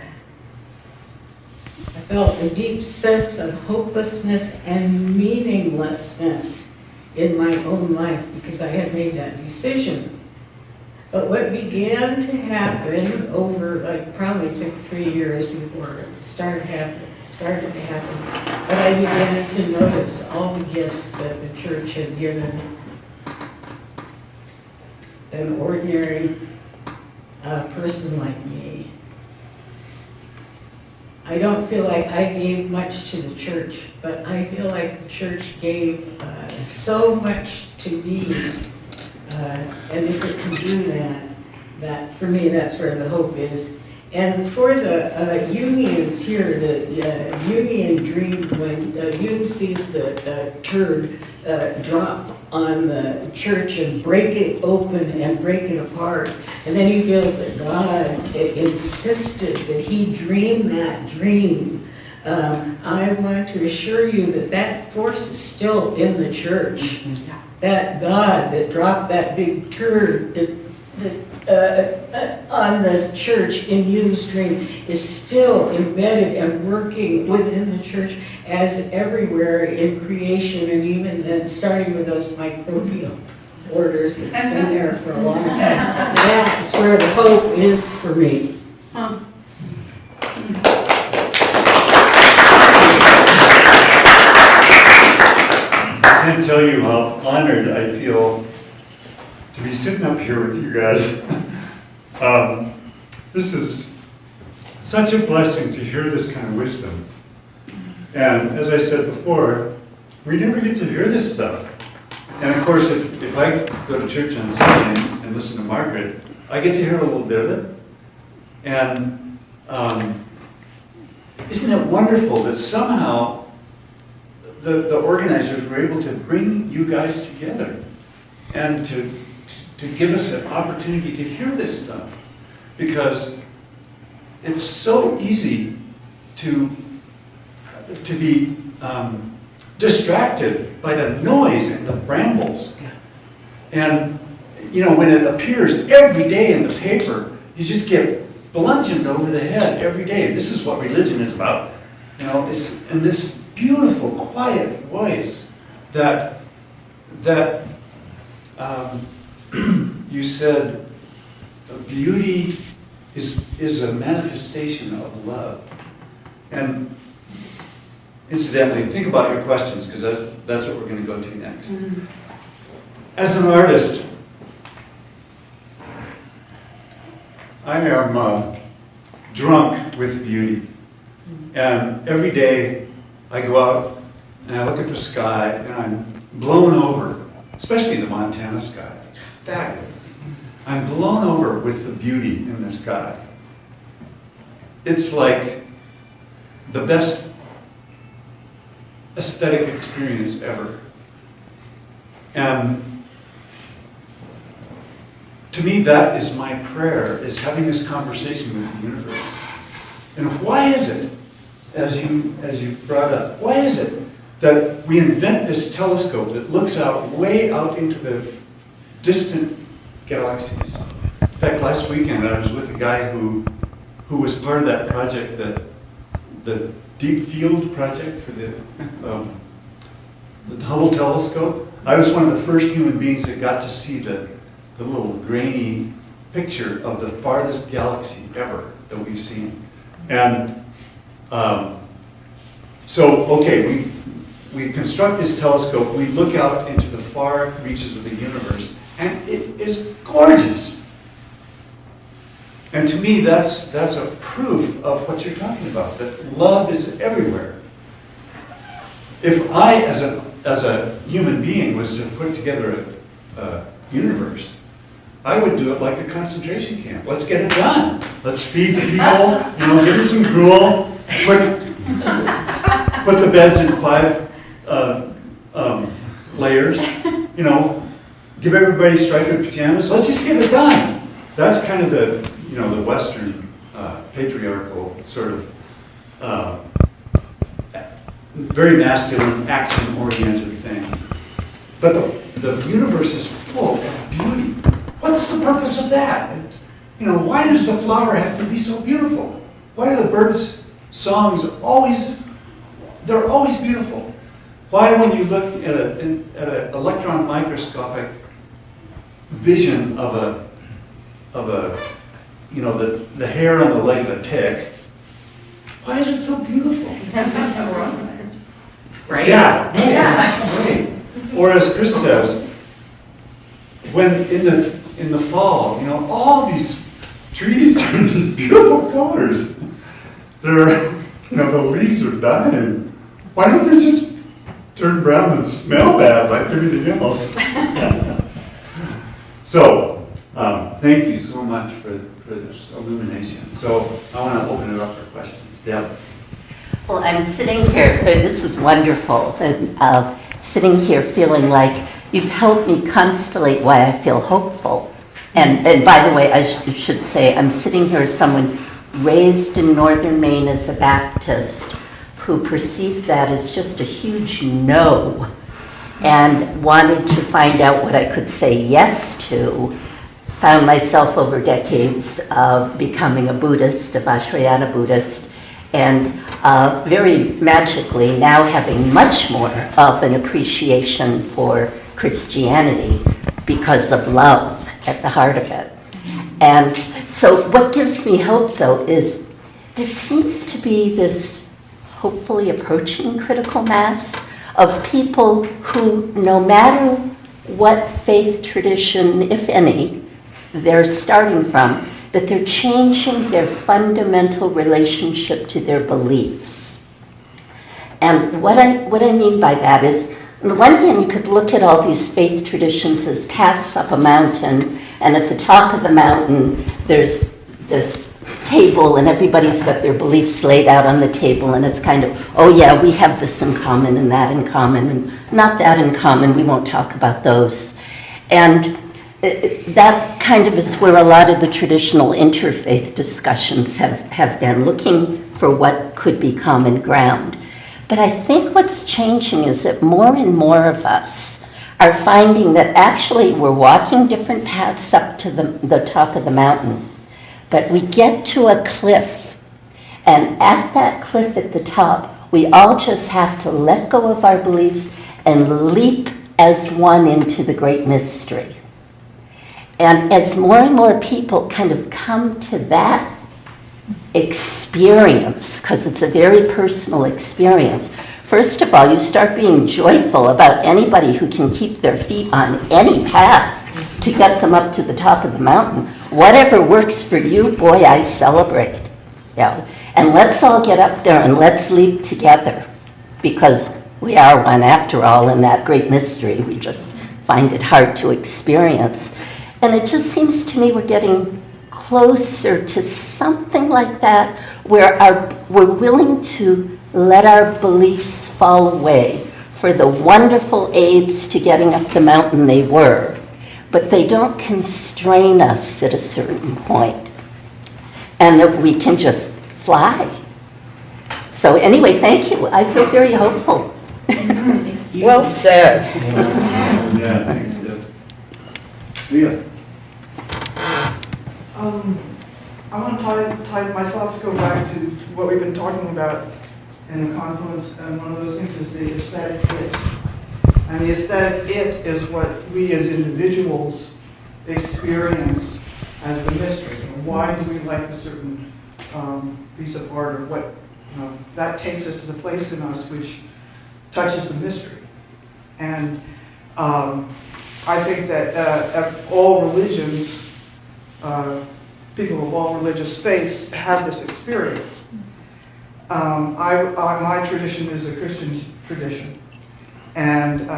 felt a deep sense of hopelessness and meaninglessness in my own life because I had made that decision. But what began to happen over, probably took 3 years before it started to happen, but I began to notice all the gifts that the church had given an ordinary person like me. I don't feel like I gave much to the church, but I feel like the church gave so much to me. And if it can do that for me, that's where the hope is. And for the Jungians here, the Jungian dream, when Jung sees the turd drop on the church and break it open and break it apart, and then he feels that God insisted that he dream that dream. I want to assure you that that force is still in the church. That God that dropped that big turd on the church in Jung's dream is still embedded and working within the church as everywhere in creation, and even then starting with those microbial orders. It's been there for a long time. That's where the hope is for me. I can't tell you how honored I feel to be sitting up here with you guys. This is such a blessing to hear this kind of wisdom. And as I said before, we never get to hear this stuff. And of course, if I go to church on Sunday and listen to Margaret, I get to hear a little bit of it. And isn't it wonderful that somehow the organizers were able to bring you guys together and to give us an opportunity to hear this stuff. Because it's so easy to be distracted by the noise and the brambles. And, you know, when it appears every day in the paper, you just get bludgeoned over the head every day. This is what religion is about. You know, it's in this beautiful, quiet voice that you said beauty is a manifestation of love. And incidentally, think about your questions, because that's what we're going to go to next. Mm-hmm. As an artist, I am drunk with beauty. And every day I go out and I look at the sky and I'm blown over, especially the Montana sky. It's fabulous. I'm blown over with the beauty in the sky. It's like the best aesthetic experience ever. And to me, that is my prayer, is having this conversation with the universe. And why is it, as you brought up, why is it that we invent this telescope that looks out way out into the distant galaxies? In fact, last weekend I was with a guy who was part of that project, the Deep Field project for the Hubble telescope. I was one of the first human beings that got to see the little grainy picture of the farthest galaxy ever that we've seen. And so, okay, we construct this telescope, we look out into the far reaches of the universe, and it is gorgeous. And to me, that's a proof of what you're talking about, that love is everywhere. If I, as a human being, was to put together a universe, I would do it like a concentration camp. Let's get it done. Let's feed the people, give them some gruel, put the beds in 5 layers, give everybody striped pajamas. Let's just get it done. That's kind of the Western patriarchal sort of very masculine, action-oriented thing. But the universe is full of beauty. What's the purpose of that? Why does the flower have to be so beautiful? Why are the birds' songs always beautiful? Why, when you look at an electron microscopic vision of the hair on the leg of a tick, why is it so beautiful? Right? Yeah. Right. Or as Krys says, when in the fall, all these trees turn these beautiful colors. The leaves are dying. Why don't they just turn brown and smell bad like everything else? So, thank you so much for this illumination. So, I want to open it up for questions. Deb? Well, I'm sitting here, this was wonderful, and sitting here feeling like you've helped me constellate why I feel hopeful. And by the way, I should say, I'm sitting here as someone raised in northern Maine as a Baptist who perceived that as just a huge no and wanted to find out what I could say yes to. Found myself over decades becoming a Buddhist, a Vajrayana Buddhist, and very magically now having much more of an appreciation for Christianity because of love at the heart of it. And so what gives me hope, though, is there seems to be this hopefully approaching critical mass of people who, no matter what faith tradition, if any, they're starting from, that they're changing their fundamental relationship to their beliefs. And what I mean by that is, on the one hand, you could look at all these faith traditions as paths up a mountain, and at the top of the mountain, there's this table and everybody's got their beliefs laid out on the table and it's kind of, oh yeah, we have this in common and that in common and not that in common, we won't talk about those. And that kind of is where a lot of the traditional interfaith discussions have been, looking for what could be common ground. But I think what's changing is that more and more of us are finding that actually we're walking different paths up to the top of the mountain, but we get to a cliff, and at that cliff at the top, we all just have to let go of our beliefs and leap as one into the great mystery. And as more and more people kind of come to that experience, because it's a very personal experience, first of all, you start being joyful about anybody who can keep their feet on any path to get them up to the top of the mountain. Whatever works for you, boy, I celebrate. Yeah. And let's all get up there and let's leap together, because we are one after all in that great mystery. We just find it hard to experience. And it just seems to me we're getting closer to something like that, where we're willing to let our beliefs fall away for the wonderful aids to getting up the mountain they were, but they don't constrain us at a certain point, and that we can just fly. So anyway, thank you. I feel very hopeful. Well said. Yeah, thanks, Deb. Leah? I want to tie my thoughts go back to what we've been talking about in the Confluence, and one of those things is the aesthetic it. And the aesthetic it is what we as individuals experience as the mystery. And why do we like a certain piece of art, or what that takes us to the place in us which touches the mystery. And I think that all religions, people of all religious faiths have this experience. My tradition is a Christian tradition, and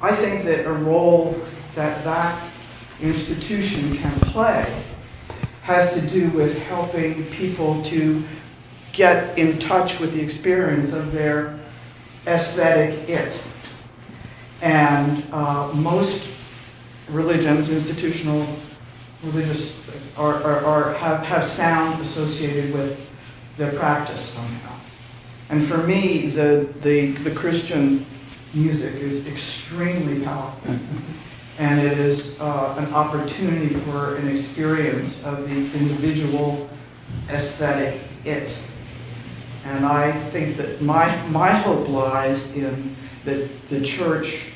I think that a role that institution can play has to do with helping people to get in touch with the experience of their aesthetic it. And most religions, institutional religious, have sound associated with their practice somehow. And for me, the Christian music is extremely powerful. And it is an opportunity for an experience of the individual aesthetic it. And I think that my hope lies in the church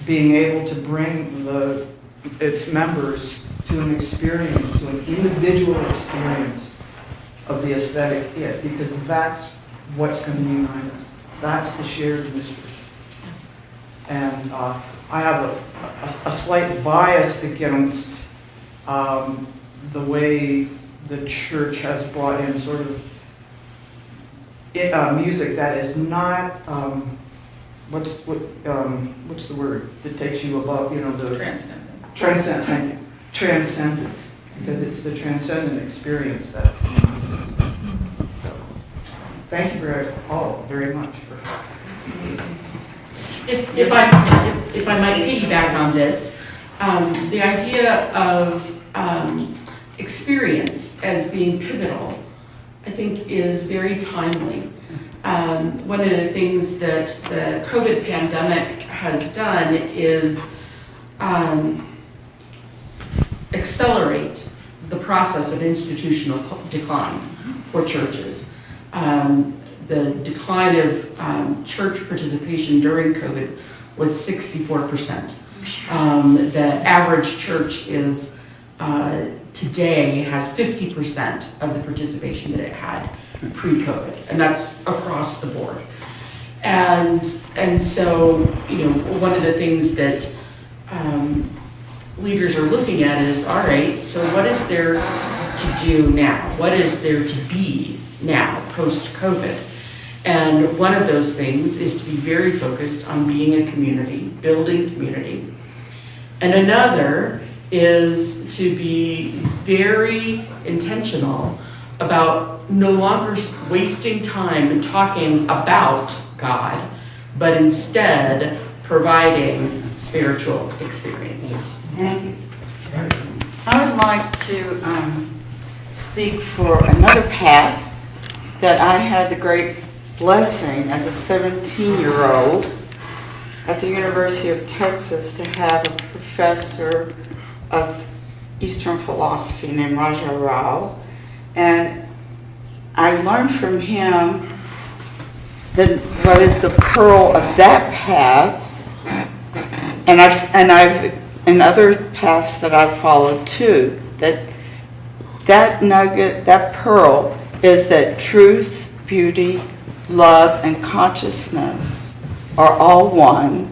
being able to bring its members to an experience, to an individual experience of the aesthetic it, because that's what's going to unite us. That's the shared mystery. And I have a slight bias against the way the church has brought in sort of music that is not what's the word that takes you above, the Transcendent. Transcendent, thank you. Transcendent, because it's the transcendent experience that unites us. So, thank you all very much for. If I might piggyback on this, the idea of experience as being pivotal, I think, is very timely. One of the things that the COVID pandemic has done is accelerate the process of institutional decline for churches. The decline of church participation during COVID was 64%. The average church is today has 50% of the participation that it had pre-COVID, and that's across the board. And so, one of the things that leaders are looking at is, all right, so what is there to do now? What is there to be now, post-COVID? And one of those things is to be very focused on being a community, building community. And another is to be very intentional about no longer wasting time talking about God, but instead providing spiritual experiences. Thank you. I would like to speak for another path that I had the great blessing as a 17-year-old at the University of Texas to have a professor of Eastern philosophy named Raja Rao. And I learned from him what is the pearl of that path, and I've in other paths that I've followed too. That nugget, that pearl, is that truth, beauty, love, and consciousness are all one,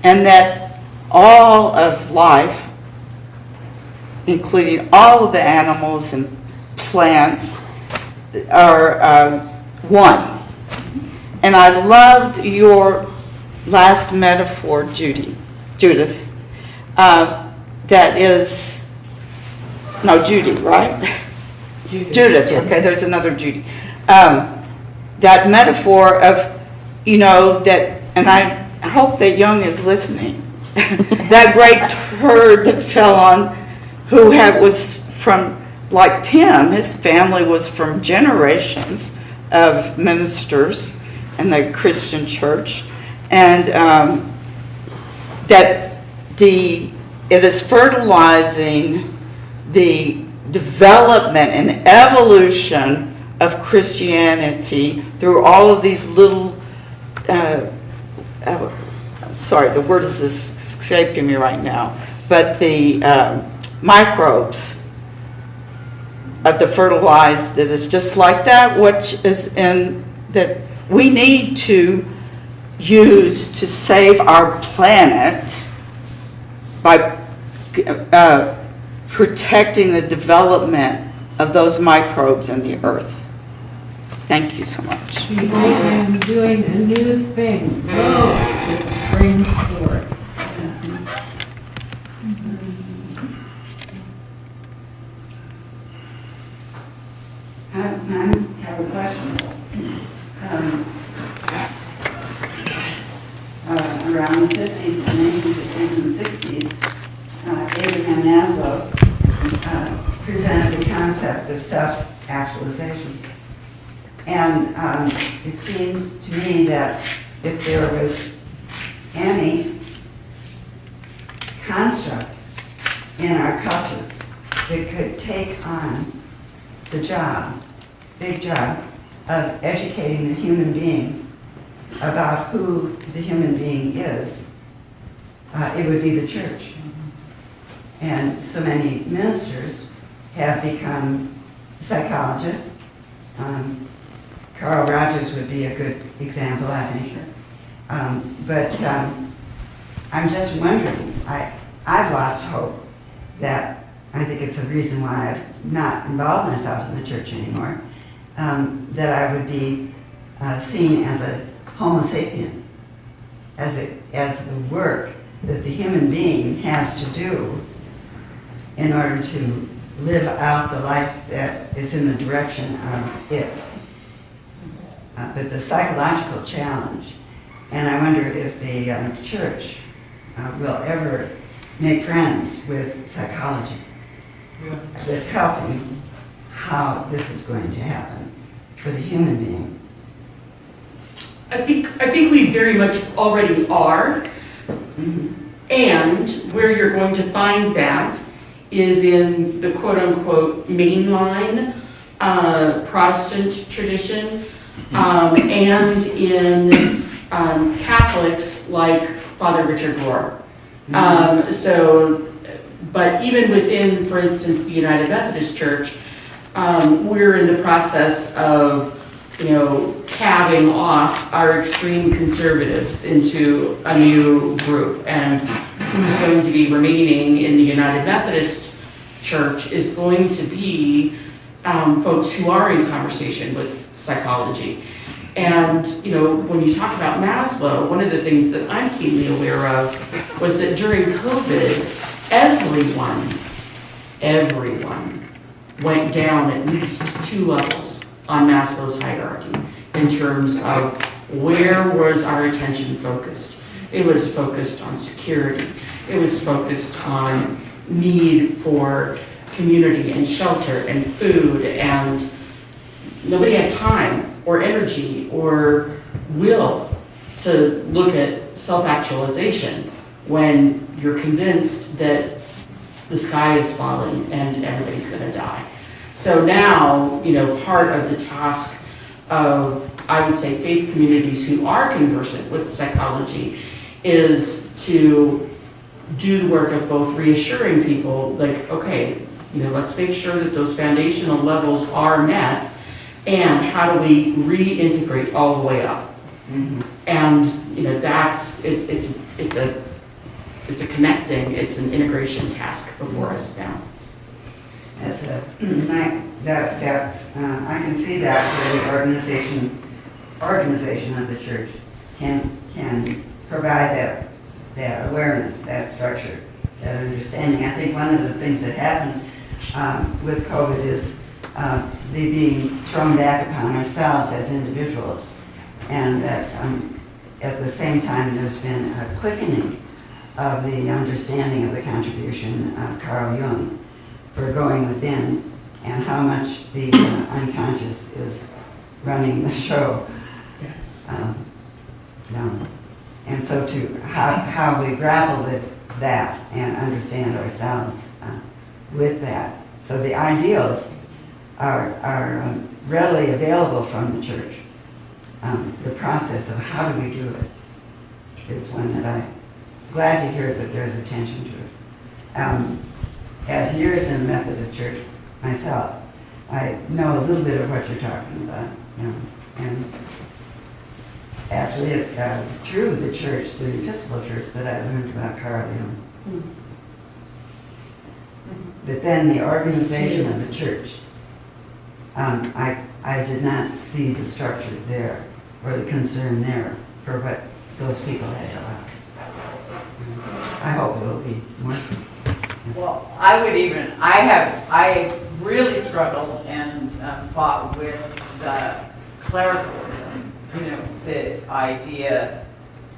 and that all of life, including all of the animals and plants, are one. And I loved your last metaphor, Judith. That is, no, Judy, right? Judith, okay, there's another Judy. That metaphor of, that, and I hope that Young is listening, that great herd that fell on, who was from, like Tim, his family was from generations of ministers in the Christian church, and that it is fertilizing the development and evolution of Christianity through all of these little, sorry, the word is escaping me right now, but the microbes of the fertilized that is just like that, which is that we need to use to save our planet by protecting the development of those microbes in the earth. Thank you so much. Behold, I am doing a new thing. Lo, it springs forth. I have a question. Around the 50s, the 1950s and 60s, Abraham Maslow presented the concept of self-actualization. And it seems to me that if there was any construct in our culture that could take on the big job of educating the human being about who the human being is, it would be the church. And so many ministers have become psychologists. Carl Rogers would be a good example, I think. But I'm just wondering, I've lost hope that, I think it's a reason why I've not involved myself in the church anymore, that I would be seen as a Homo sapien, as the work that the human being has to do in order to live out the life that is in the direction of it. But the psychological challenge, and I wonder if the church will ever make friends with psychology, with helping how this is going to happen for the human being. I think we very much already are, and where you're going to find that is in the quote-unquote mainline Protestant tradition, and in Catholics like Father Richard Rohr. But even within, for instance, the United Methodist Church, we're in the process of, calving off our extreme conservatives into a new group. And who's going to be remaining in the United Methodist Church is going to be folks who are in conversation with psychology. And, when you talk about Maslow, one of the things that I'm keenly aware of was that during COVID, everyone went down at least 2 levels on Maslow's hierarchy in terms of where was our attention focused. It was focused on security. It was focused on need for community and shelter and food, and nobody had time or energy or will to look at self-actualization when you're convinced that the sky is falling and everybody's gonna die. So now, part of the task of, I would say, faith communities who are conversant with psychology is to do the work of both reassuring people, like, okay, let's make sure that those foundational levels are met, and how do we reintegrate all the way up? Mhm. And it's a connecting, it's an integration task before us now. That's I can see that where the organization of the church can provide that awareness, that structure, that understanding. I think one of the things that happened with COVID is the being thrown back upon ourselves as individuals, and that at the same time there's been a quickening of the understanding of the contribution of Carl Jung for going within, and how much the unconscious is running the show. Yes. And so how we grapple with that and understand ourselves with that. So the ideals are readily available from the church. The process of how do we do it is one that I'm glad to hear that there's attention to it. As years in the Methodist Church myself, I know a little bit of what you're talking about. And actually it's through the church, the Episcopal Church, that I learned about Carl Jung. But then the organization of the church, I did not see the structure there, or the concern there for what those people had to offer. I hope it will be more so. Well, I really struggled and fought with the clericalism, the idea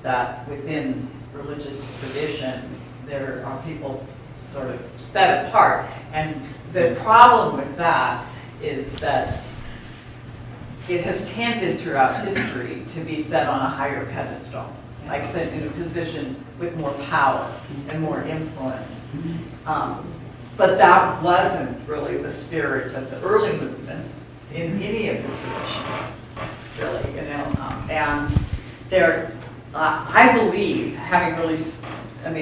that within religious traditions, there are people sort of set apart. And the problem with that is that it has tended throughout history to be set on a higher pedestal, like set in a position with more power and more influence. But that wasn't really the spirit of the early movements in any of the traditions, really, and there, I believe, having really,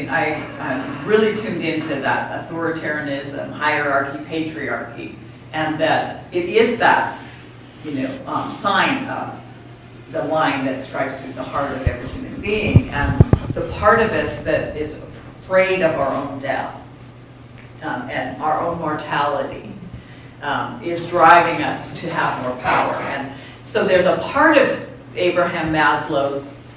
I'm really tuned into that authoritarianism, hierarchy, patriarchy, and that it is that, sign of the line that strikes through the heart of every human being, and the part of us that is afraid of our own death and our own mortality is driving us to have more power. And so there's a part of Abraham Maslow's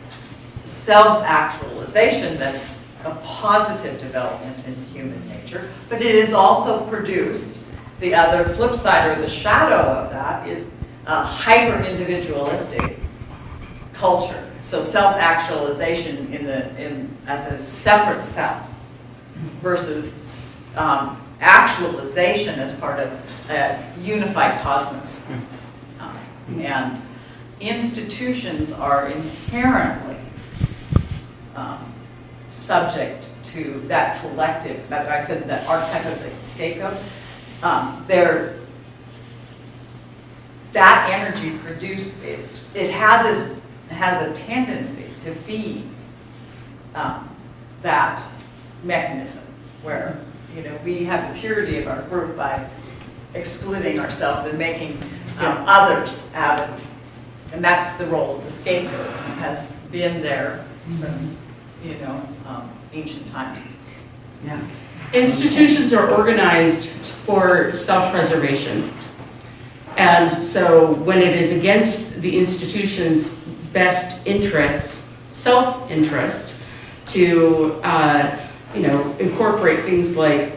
self-actualization that's a positive development in human nature, but it is also produced, the other flip side or the shadow of that is a hyper-individualistic culture. So self-actualization as a separate self versus actualization as part of a unified cosmos. And institutions are inherently subject to that collective, that I said, that archetype of the scapegoat. That energy produced, it has a tendency to feed that mechanism where we have the purity of our group by excluding ourselves and making others out of, and that's the role of the scapegoat. It has been there since ancient times. Yeah. Institutions are organized for self-preservation. And so when it is against the institution's best interests, self-interest, to incorporate things like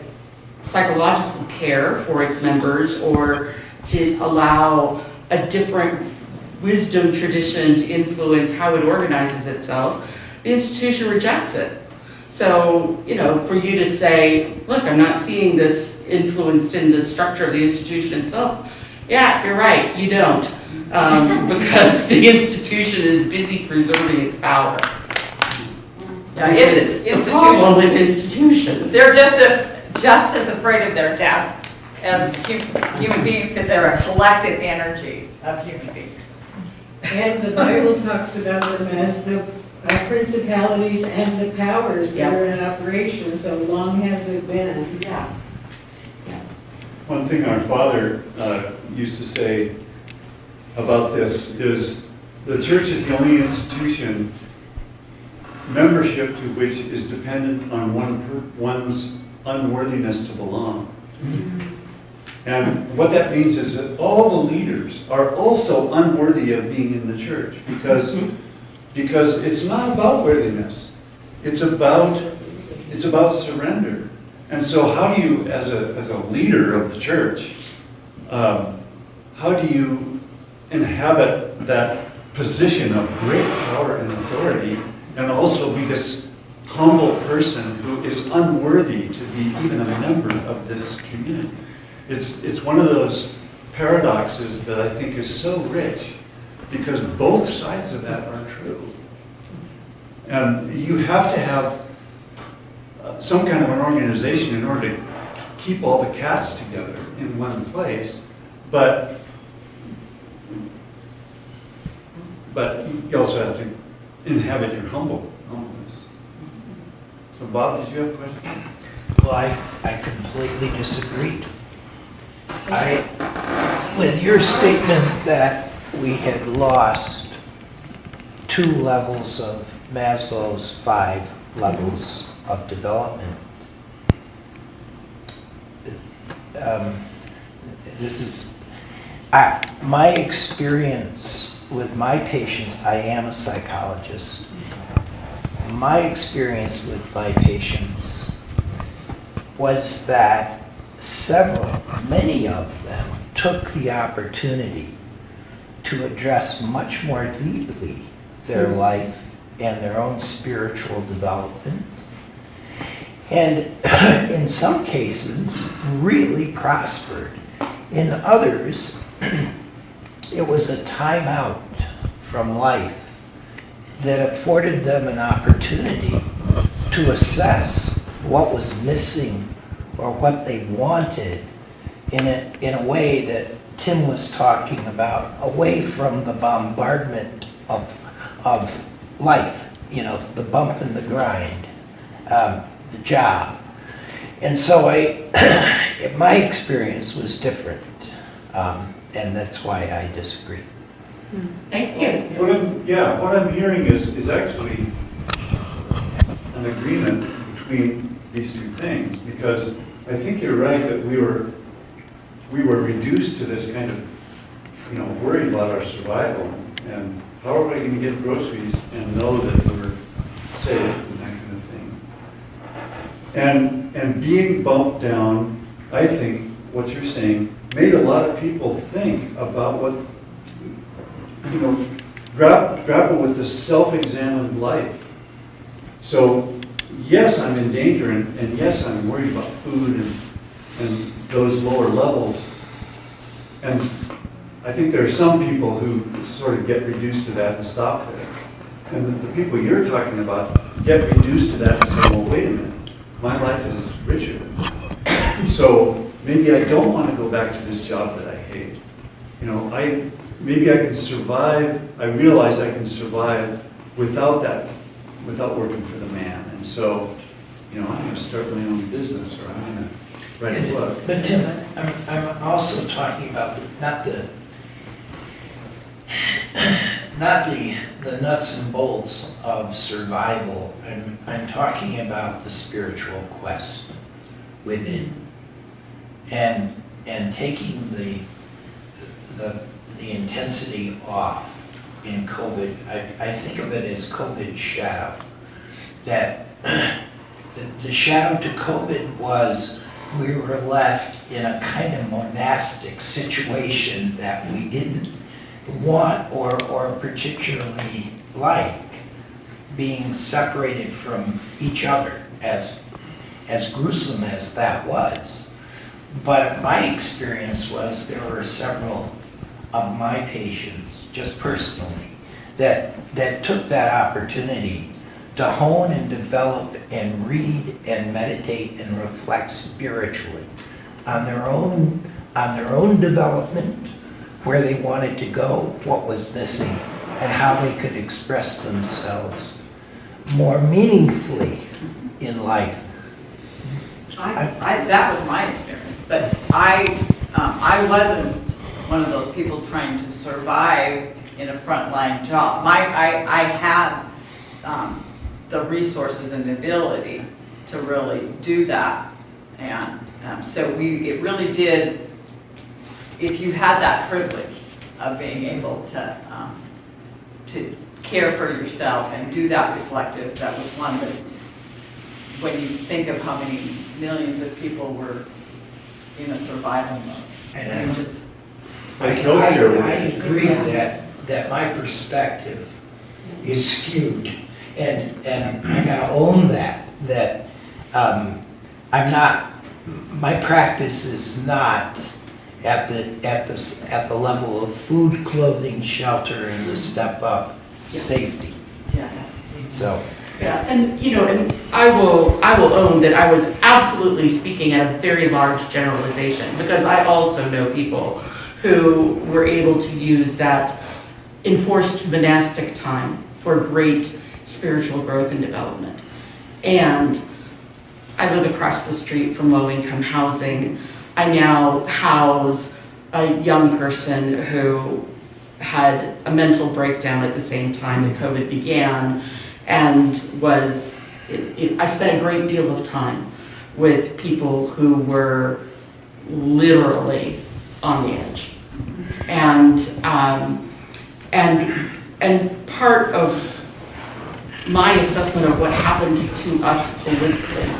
psychological care for its members, or to allow a different wisdom tradition to influence how it organizes itself, the institution rejects it. So, for you to say, look, I'm not seeing this influenced in the structure of the institution itself, yeah, you're right, you don't. Because the institution is busy preserving its power. Yeah, Which is the problem with institutions. They're just as afraid of their death as human beings, because they're a collective energy of human beings. And the Bible talks about them as the principalities and the powers that are in operation, so long has it been. Yeah. One thing our father used to say about this is the church is the only institution, membership to which is dependent on one's unworthiness to belong. And what that means is that all the leaders are also unworthy of being in the church, because it's not about worthiness. It's about surrender. And so how do you, as a leader of the church, how do you inhabit that position of great power and authority and also be this humble person who is unworthy to be even a member of this community? It's one of those paradoxes that I think is so rich, because both sides of that are true. And you have to have some kind of an organization in order to keep all the cats together in one place, but you also have to inhabit your humbleness. So Bob, did you have a question? Well, I completely disagreed. With your statement that we had lost 2 levels of Maslow's 5 levels of development, this is my experience with my patients. I am a psychologist. My experience with my patients was that many of them took the opportunity to address much more deeply their life and their own spiritual development. And in some cases, really prospered. In others, it was a time out from life that afforded them an opportunity to assess what was missing or what they wanted in a way that Tim was talking about, away from the bombardment of life, the bump and the grind, the job. And so my experience was different, and that's why I disagree. Thank you. What I'm hearing is actually an agreement between these two things, because I think you're right that we were reduced to this kind of worry about our survival and how are we going to get groceries and know that we're safe and that kind of thing. And being bumped down, I think what you're saying made a lot of people think about what, grapple with this self-examined life. So yes, I'm in danger, and yes, I'm worried about food and those lower levels. And I think there are some people who sort of get reduced to that and stop there. And the people you're talking about get reduced to that and say, well, wait a minute, my life is richer than that. So maybe I don't want to go back to this job that I hate. Maybe I can survive, I realize I can survive without that, without working for the man. And so, I'm going to start my own business, or I'm going to write a book. But Tim, I'm also talking about not the nuts and bolts of survival. I'm talking about the spiritual quest within, and taking the intensity off in COVID. I think of it as COVID shadow, that the shadow to COVID was we were left in a kind of monastic situation that we didn't want or particularly like, being separated from each other, as gruesome as that was. But my experience was there were several of my patients, just personally, that took that opportunity to hone and develop and read and meditate and reflect spiritually on their own development, where they wanted to go, what was missing, and how they could express themselves more meaningfully in life. That was my experience, but I wasn't one of those people trying to survive in a frontline job. I had the resources and the ability to really do that, and so it really did. If you had that privilege of being able to care for yourself and do that reflective, that was one that, when you think of how many millions of people were in a survival mode. And I agree that my perspective is skewed, and I gotta own that I'm not, my practice is not at the level of food, clothing, shelter, and the step up safety. Yeah. So. Yeah, and and I will own that I was absolutely speaking at a very large generalization, because I also know people who were able to use that enforced monastic time for great spiritual growth and development. And I live across the street from low-income housing. I now house a young person who had a mental breakdown at the same time that COVID began, and I spent a great deal of time with people who were literally on the edge. And part of my assessment of what happened to us politically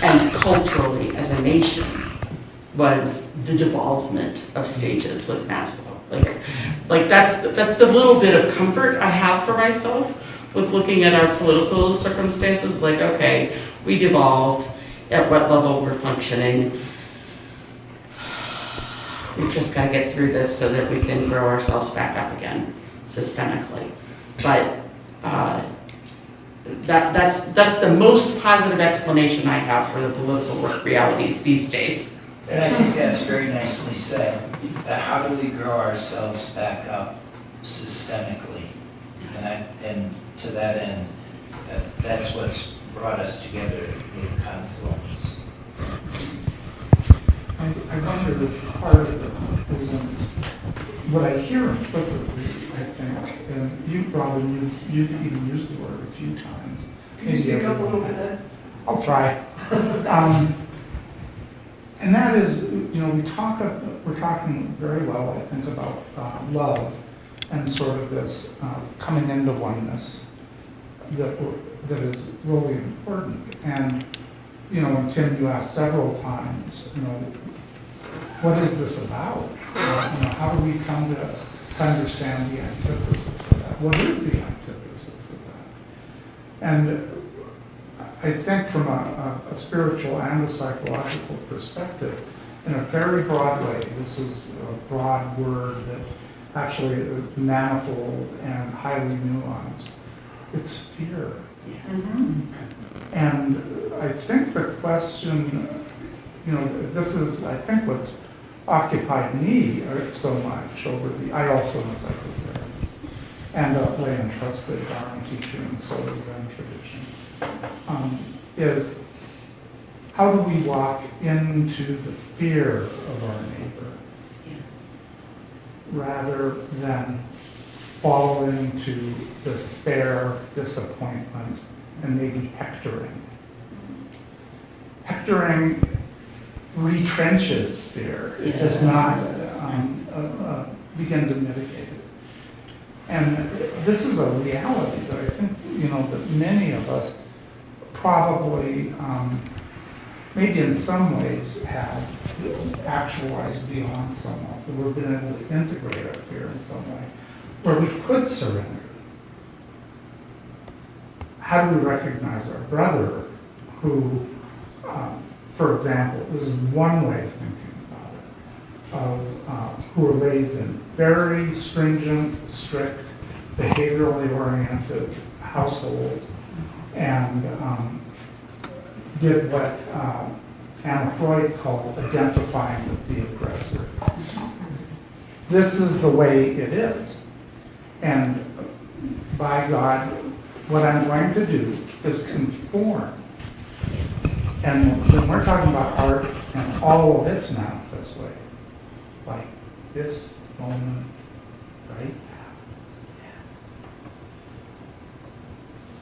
and culturally as a nation was the devolvement of stages with Maslow. Like that's the little bit of comfort I have for myself with looking at our political circumstances. Like, okay, we devolved, at what level we're functioning. We've just got to get through this so that we can grow ourselves back up again systemically. But that's the most positive explanation I have for the political realities these days. And I think that's very nicely said. How do we grow ourselves back up systemically? And to that end, that's what's brought us together with Confluence. I wonder if part of it isn't what I hear implicitly, I think, and you even used the word a few times. Can you speak up a little bit? I'll try. And that is, we're talking very well, I think, about love and sort of this coming into oneness that is really important. And, Tim, you asked several times, what is this about? How do we come to understand the antithesis of that? What is the antithesis of that? And I think from a spiritual and a psychological perspective, in a very broad way, this is a broad word that actually is manifold and highly nuanced. It's fear. Mm-hmm. And I think the question, this is, I think, what's occupied me so much I also am a psychotherapist and a lay and trusted Dharma teacher in the Soul Zen tradition, is how do we walk into the fear of our neighbor? Yes. Rather than fall into despair, disappointment, and maybe hectoring. Hectoring retrenches fear. It does not begin to mitigate it. And this is a reality that I think, that many of us probably, maybe in some ways have actualized beyond somewhat, that we've been able to integrate our fear in some way, where we could surrender. How do we recognize our brother who, for example, this is one way of thinking about it, who were raised in very stringent, strict, behaviorally oriented households, and did what Anna Freud called identifying with the aggressor. This is the way it is. And by God, what I'm going to do is conform. And when we're talking about art and all of its manifest way, like this moment right now,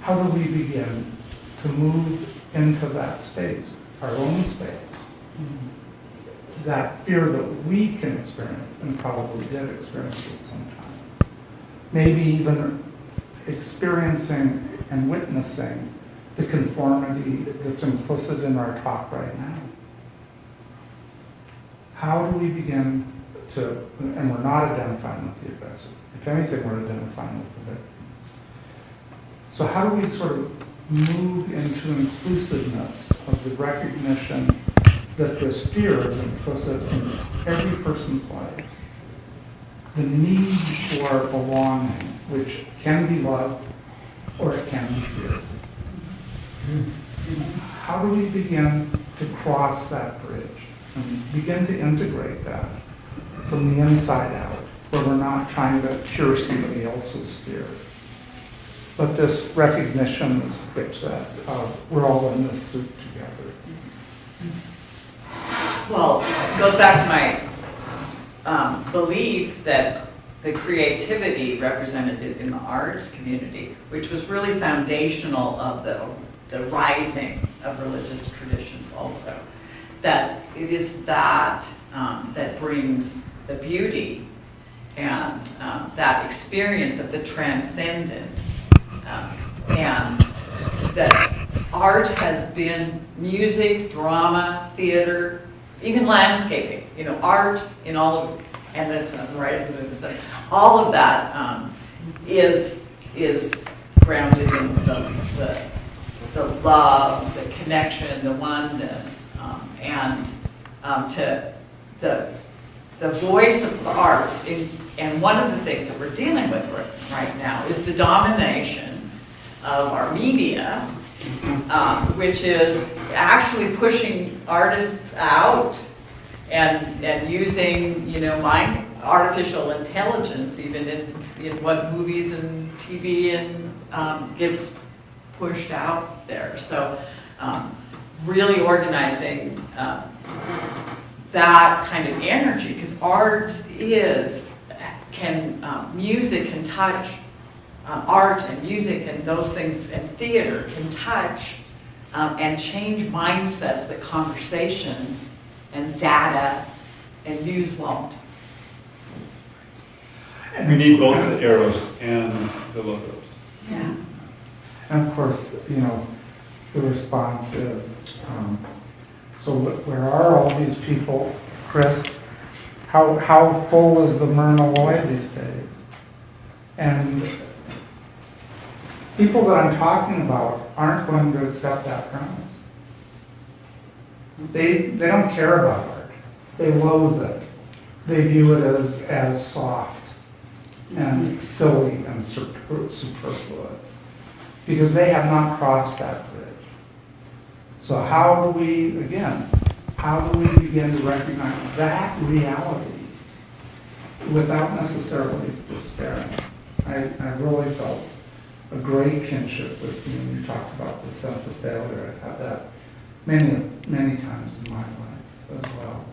how do we begin to move into that space, our own space? That fear that we can experience, and probably did experience at some time. Maybe even experiencing and witnessing the conformity that's implicit in our talk right now. How do we begin to, and we're not identifying with the aggressor. If anything, we're identifying with the victim. So how do we sort of move into inclusiveness of the recognition that this fear is implicit in every person's life? The need for belonging, which can be love or it can be fear. How do we begin to cross that bridge and begin to integrate that from the inside out, where we're not trying to cure somebody else's fear, but this recognition, this dipset of we're all in this soup together? Well, it goes back to my belief that the creativity represented in the arts community, which was really foundational of the rising of religious traditions also, that it is that that brings the beauty and that experience of the transcendent, and that art has been music, drama, theater, even landscaping, art in all of, and the rising of the sun, all of that is grounded in the love, the connection, the oneness, and to the voice of the arts. And one of the things that we're dealing with right now is the domination of our media, which is actually pushing artists out and using, artificial intelligence even in what movies and TV and gets pushed out there. So really organizing that kind of energy, because arts music can touch, art and music and those things and theater can touch and change mindsets that conversations and data and news won't. We need both the arrows and the logos. Yeah. And of course, the response is, so where are all these people, Krys? How full is the Myrna Loy these days? And people that I'm talking about aren't going to accept that premise. They don't care about art. They loathe it. They view it as soft and silly and superfluous, because they have not crossed that bridge. So how do we begin to recognize that reality without necessarily despairing? I really felt a great kinship with you when you talked about the sense of failure. I've had that many times in my life as well.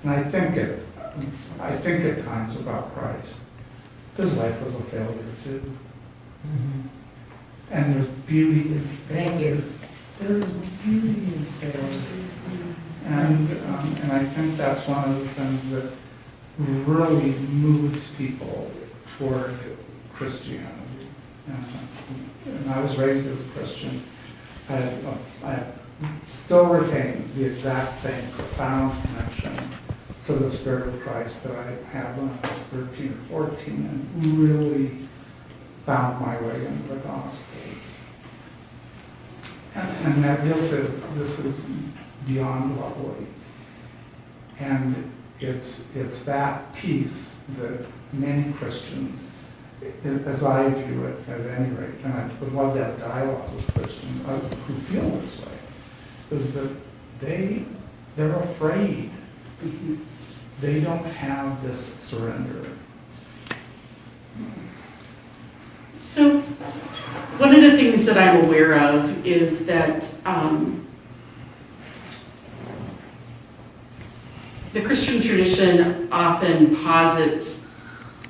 And I think at times about Christ. His life was a failure too. Mm-hmm. And there's beauty in failure. Thank you. There's beauty in failure. And I think that's one of the things that really moves people toward Christianity. And I was raised as a Christian. I still retain the exact same profound connection to the Spirit of Christ that I had when I was 13 or 14 and really found my way into the Gospels. And that this is beyond lovely. And it's that piece that many Christians, as I view it at any rate, and I would love to have dialogue with Christians who feel this way, is that they're afraid. They don't have this surrender. So, one of the things that I'm aware of is that the Christian tradition often posits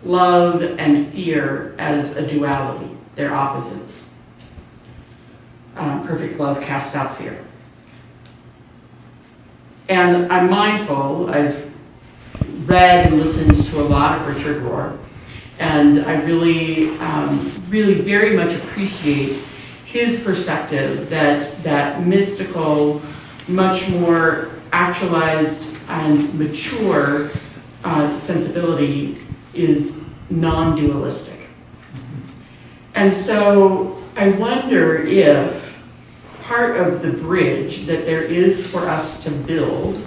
love and fear as a duality. They're opposites. Perfect love casts out fear. And I'm mindful, I've read and listened to a lot of Richard Rohr, and I really very much appreciate his perspective that mystical, much more actualized and mature sensibility is non-dualistic. And so I wonder if part of the bridge that there is for us to build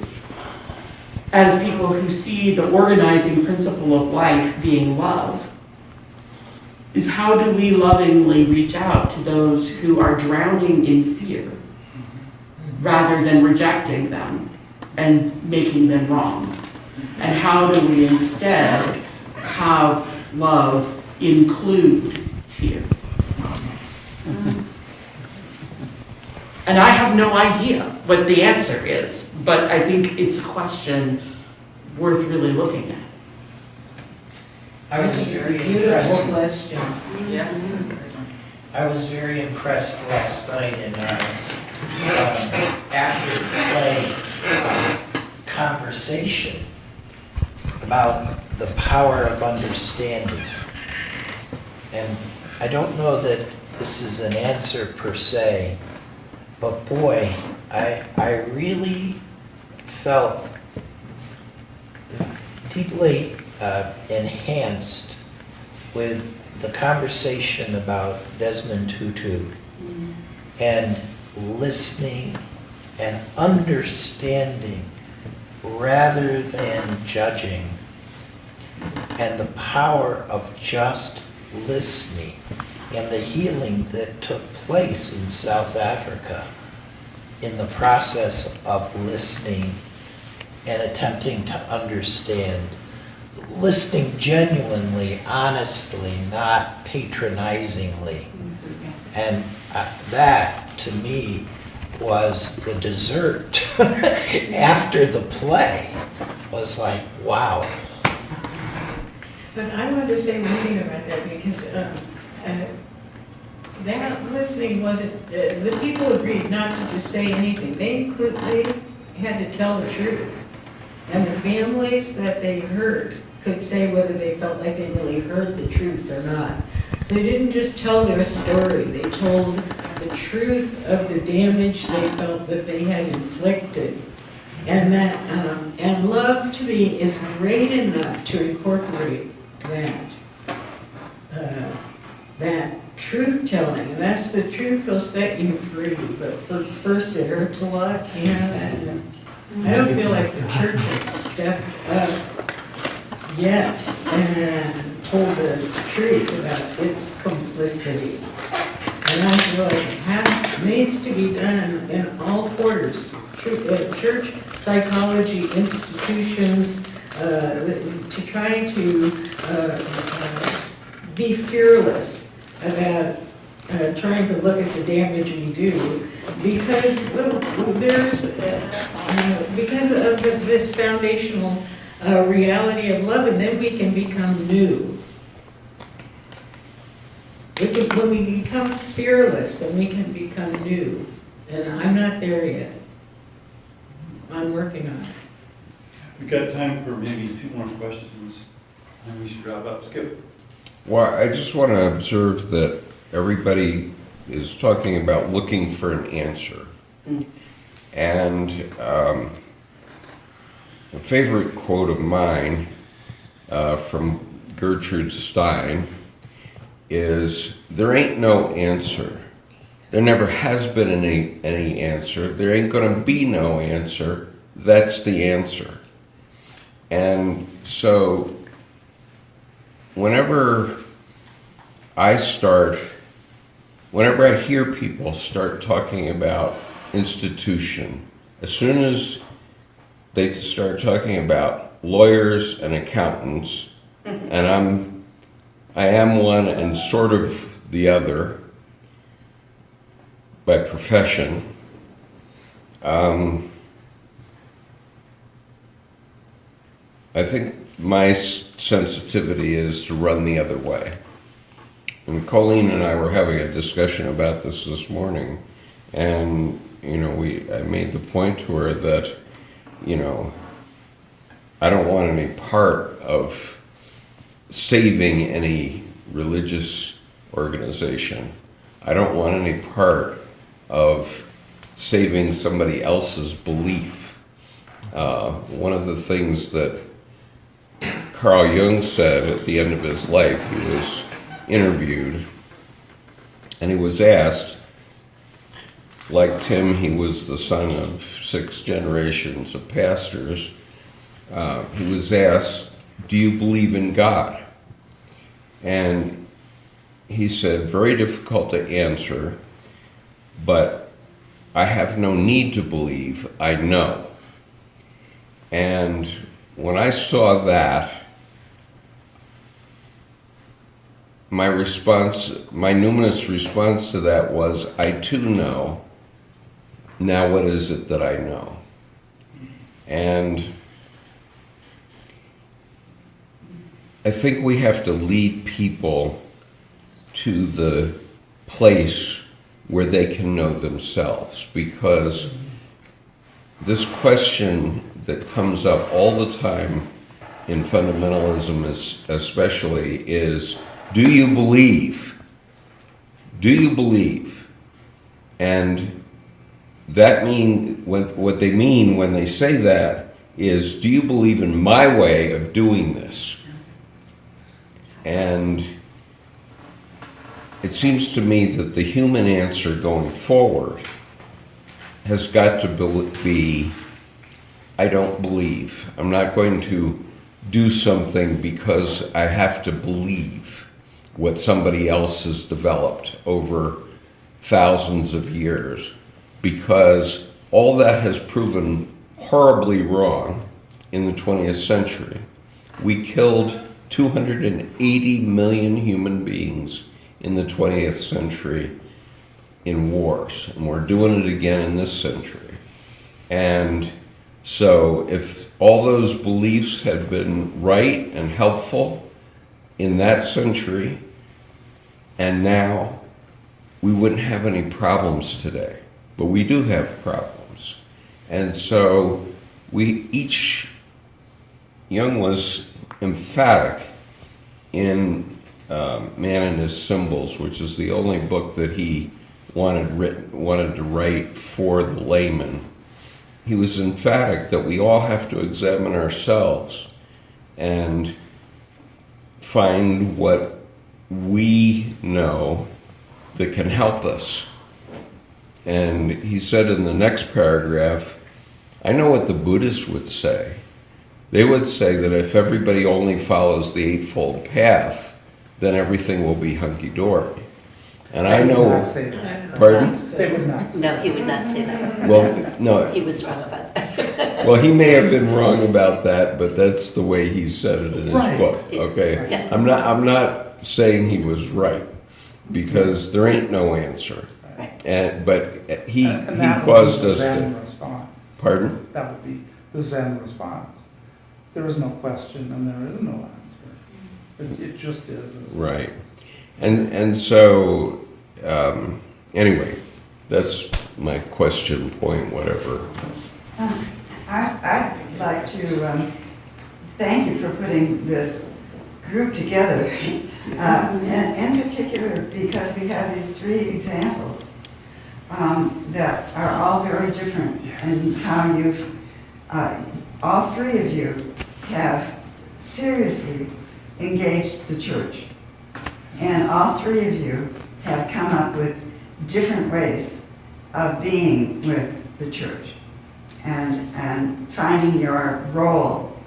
as people who see the organizing principle of life being love is how do we lovingly reach out to those who are drowning in fear rather than rejecting them and making them wrong? And how do we instead have love include fear? And I have no idea what the answer is, but I think it's a question worth really looking at. I was very Beautiful impressed. question. I was very impressed last night in our after play conversation about the power of understanding. And I don't know that this is an answer per se, but boy, I really felt deeply enhanced with the conversation about Desmond Tutu and listening and understanding rather than judging, and the power of just listening and the healing that took place in South Africa in the process of listening and attempting to understand, listening genuinely, honestly, not patronizingly. And that, to me, was the dessert after the play. Was like, wow. But I wanted to say one thing about that because that listening wasn't, the people agreed not to just say anything. They had to tell the truth. And the families that they heard could say whether they felt like they really heard the truth or not. So they didn't just tell their story. They told the truth of the damage they felt that they had inflicted. And that, and love to me is great enough to incorporate that truth telling. And that's the truth will set you free. But first it hurts a lot, you know. And I don't feel like the church has stepped up yet and told the truth about its complicity. And I feel like it needs to be done in all quarters. Church, psychology, institutions, to try to be fearless about trying to look at the damage we do, because because of this foundational reality of love, and then we can become new. When we become fearless, then we can become new. And I'm not there yet. I'm working on it. We've got time for maybe 2 more questions, and we should wrap up. Skip. Well, I just want to observe that everybody is talking about looking for an answer. And a favorite quote of mine from Gertrude Stein is, "There ain't no answer. There never has been any answer. There ain't gonna be no answer. That's the answer." And so whenever I hear people start talking about institution, as soon as they start talking about lawyers and accountants, and I am one and sort of the other by profession, I think my sensitivity is to run the other way. And Colleen and I were having a discussion about this morning, and I made the point to her that, I don't want any part of saving any religious organization. I don't want any part of saving somebody else's belief. One of the things that Carl Jung said at the end of his life, he was interviewed, and he was asked, like Tim, he was the son of 6 generations of pastors. He was asked, "Do you believe in God?" And he said, "Very difficult to answer, but I have no need to believe, I know." And when I saw that, my numinous response to that was, I too know. Now what is it that I know? And I think we have to lead people to the place where they can know themselves, because this question that comes up all the time in fundamentalism especially is, do you believe? Do you believe? And that what they mean when they say that is, do you believe in my way of doing this? And it seems to me that the human answer going forward has got to be, I don't believe. I'm not going to do something because I have to believe what somebody else has developed over thousands of years, because all that has proven horribly wrong in the 20th century. We killed 280 million human beings in the 20th century in wars, and we're doing it again in this century. And so if all those beliefs had been right and helpful in that century, and now, we wouldn't have any problems today. But we do have problems. And so Jung was emphatic in Man and His Symbols, which is the only book that he wanted to write for the layman. He was emphatic that we all have to examine ourselves and find what we know that can help us. And he said in the next paragraph, I know what the Buddhists would say. They would say that if everybody only follows the Eightfold Path, then everything will be hunky-dory. And I know... They would not say that. Pardon? They would not say that. No, he would not say that. Well, no. He was wrong about that. Well, he may have been wrong about that, but that's the way he said it in his Right. book. Okay, Yeah. I'm not saying he was right, because there ain't no answer. Right. But he And that caused would be us the Zen to. response. Pardon? That would be the Zen response. There is no question and there is no answer. It just is. As Right. And so anyway, that's my question point, whatever. I'd like to thank you for putting this group together. And in particular, because we have these three examples that are all very different, and how you've, all three of you have seriously engaged the church. And all three of you have come up with different ways of being with the church and finding your role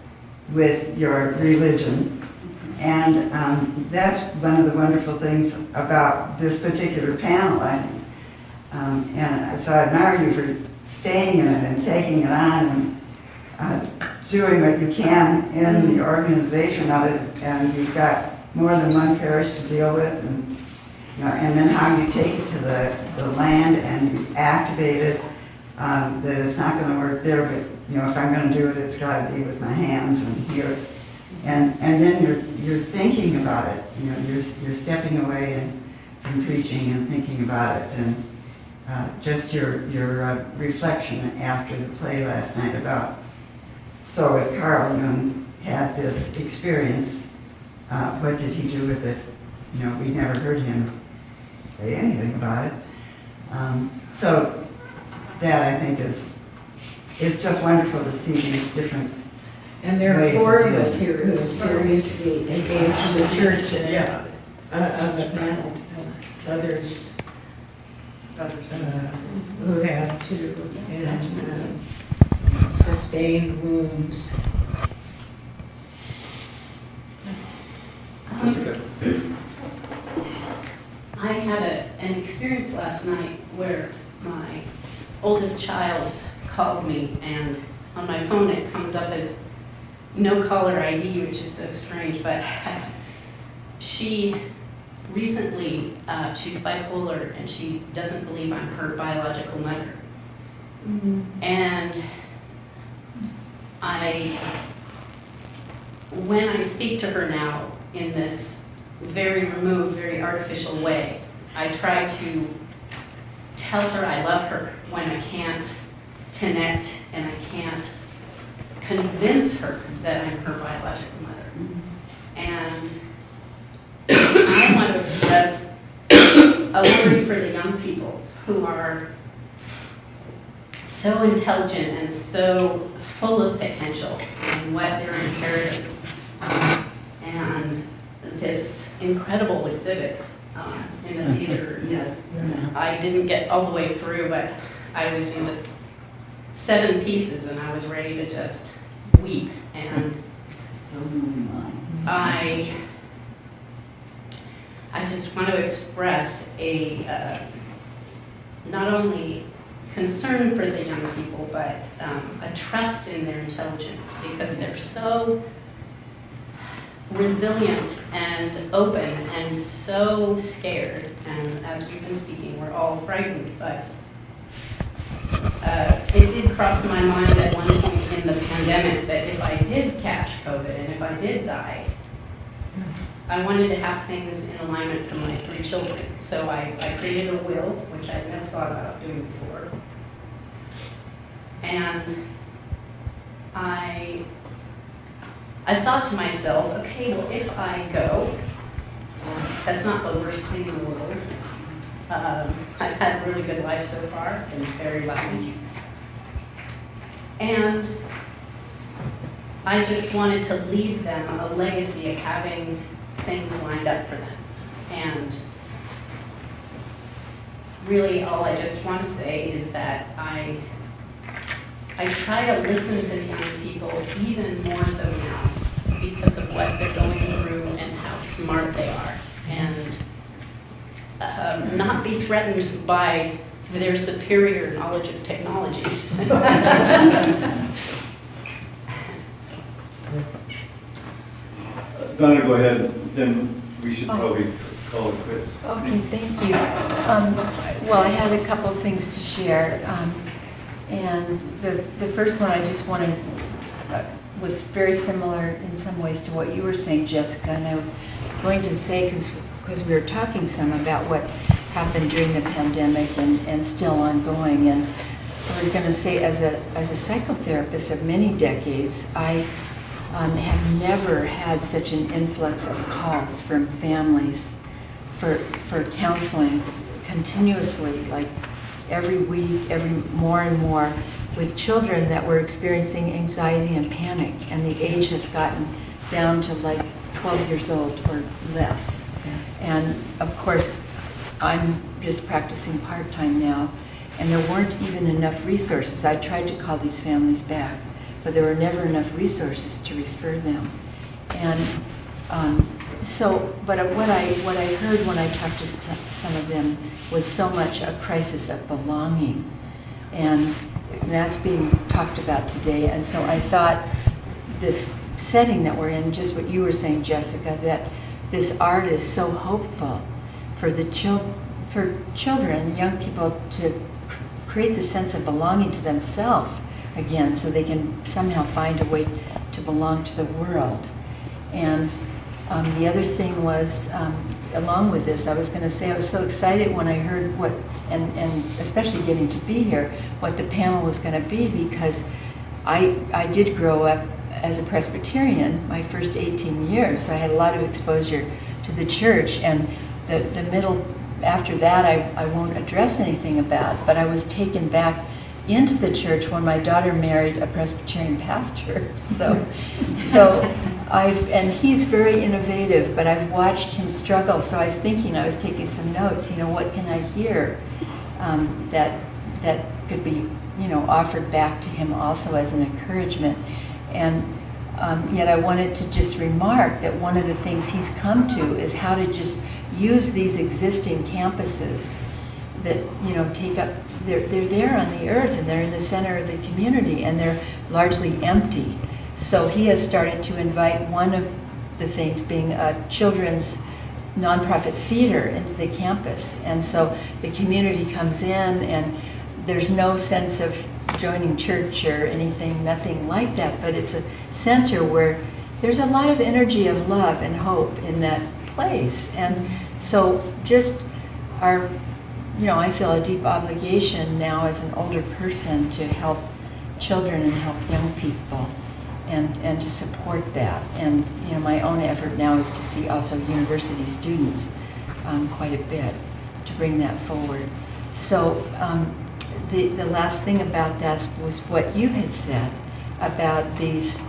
with your religion. And that's one of the wonderful things about this particular panel, I think. And so I admire you for staying in it and taking it on and doing what you can in the organization of it. And you've got more than one parish to deal with, and you know, and then how you take it to the land and you activate it. That it's not going to work there, but you know, if I'm going to do it, it's got to be with my hands and here. And then you're thinking about it. You know, you're stepping away from preaching and thinking about it, and just your reflection after the play last night about. So if Carl Jung had this experience, what did he do with it? You know, we never heard him say anything about it. So that I think is just wonderful to see these different. And there are four of us here who have seriously engaged the church and other panel, others who have too, and sustained wounds. I had an experience last night where my oldest child called me, and on my phone it comes up as no caller ID, which is so strange, but she recently, she's bipolar and she doesn't believe I'm her biological mother. Mm-hmm. And when I speak to her now in this very removed, very artificial way, I try to tell her I love her when I can't connect and I can't convince her that I'm her biological mother. And I want to express a worry for the young people who are so intelligent and so full of potential in what they're inheriting. And this incredible exhibit in the theater. Yes. I didn't get all the way through, but I was into 7 pieces and I was ready to just weep. And so moving on. I just want to express a not only concern for the young people, but a trust in their intelligence, because they're so resilient and open and so scared. And as we've been speaking, we're all frightened, but it did cross my mind at one point in the pandemic that if I did catch COVID and if I did die, I wanted to have things in alignment for my 3 children. So I created a will, which I'd never thought about doing before. And I thought to myself, okay, well, if I go, that's not the worst thing in the world. I've had a really good life so far, been very lucky. And I just wanted to leave them a legacy of having things lined up for them. And really all I just want to say is that I try to listen to the young people even more so now because of what they're going through and how smart they are. And not be threatened by their superior knowledge of technology. Donna, go ahead, then we should probably call it quits. Okay, thank you. Well, I had a couple of things to share. And the first one I just wanted was very similar in some ways to what you were saying, Jessica. And I'm going to say, because we were talking some about what happened during the pandemic and still ongoing. And I was going to say, as a psychotherapist of many decades, I have never had such an influx of calls from families for counseling continuously, like every week, more and more, with children that were experiencing anxiety and panic, and the age has gotten down to like 12 years old or less. Yes. And of course, I'm just practicing part-time now, and there weren't even enough resources. I tried to call these families back, but there were never enough resources to refer them. And but what I heard when I talked to some of them was so much a crisis of belonging, and that's being talked about today. And so I thought this setting that we're in, just what you were saying, Jessica, that this art is so hopeful for the children, young people, to create the sense of belonging to themselves again, so they can somehow find a way to belong to the world. And the other thing was, along with this, I was going to say I was so excited when I heard what, and especially getting to be here, what the panel was going to be, because I did grow up as a Presbyterian my first 18 years, so I had a lot of exposure to the church, and the middle, after that, I won't address anything about, but I was taken back into the church when my daughter married a Presbyterian pastor. And he's very innovative, but I've watched him struggle, so I was thinking, I was taking some notes, what can I hear that could be, offered back to him also as an encouragement. And yet I wanted to just remark that one of the things he's come to is how to just use these existing campuses that, take up, they're there on the earth, and they're in the center of the community, and they're largely empty. So he has started to invite one of the things being a children's nonprofit theater into the campus. And so the community comes in, and there's no sense of joining church or anything, nothing like that, but it's a center where there's a lot of energy of love and hope in that place. And so just I feel a deep obligation now as an older person to help children and help young people and to support that. And my own effort now is to see also university students quite a bit, to bring that forward. So the last thing about that was what you had said about these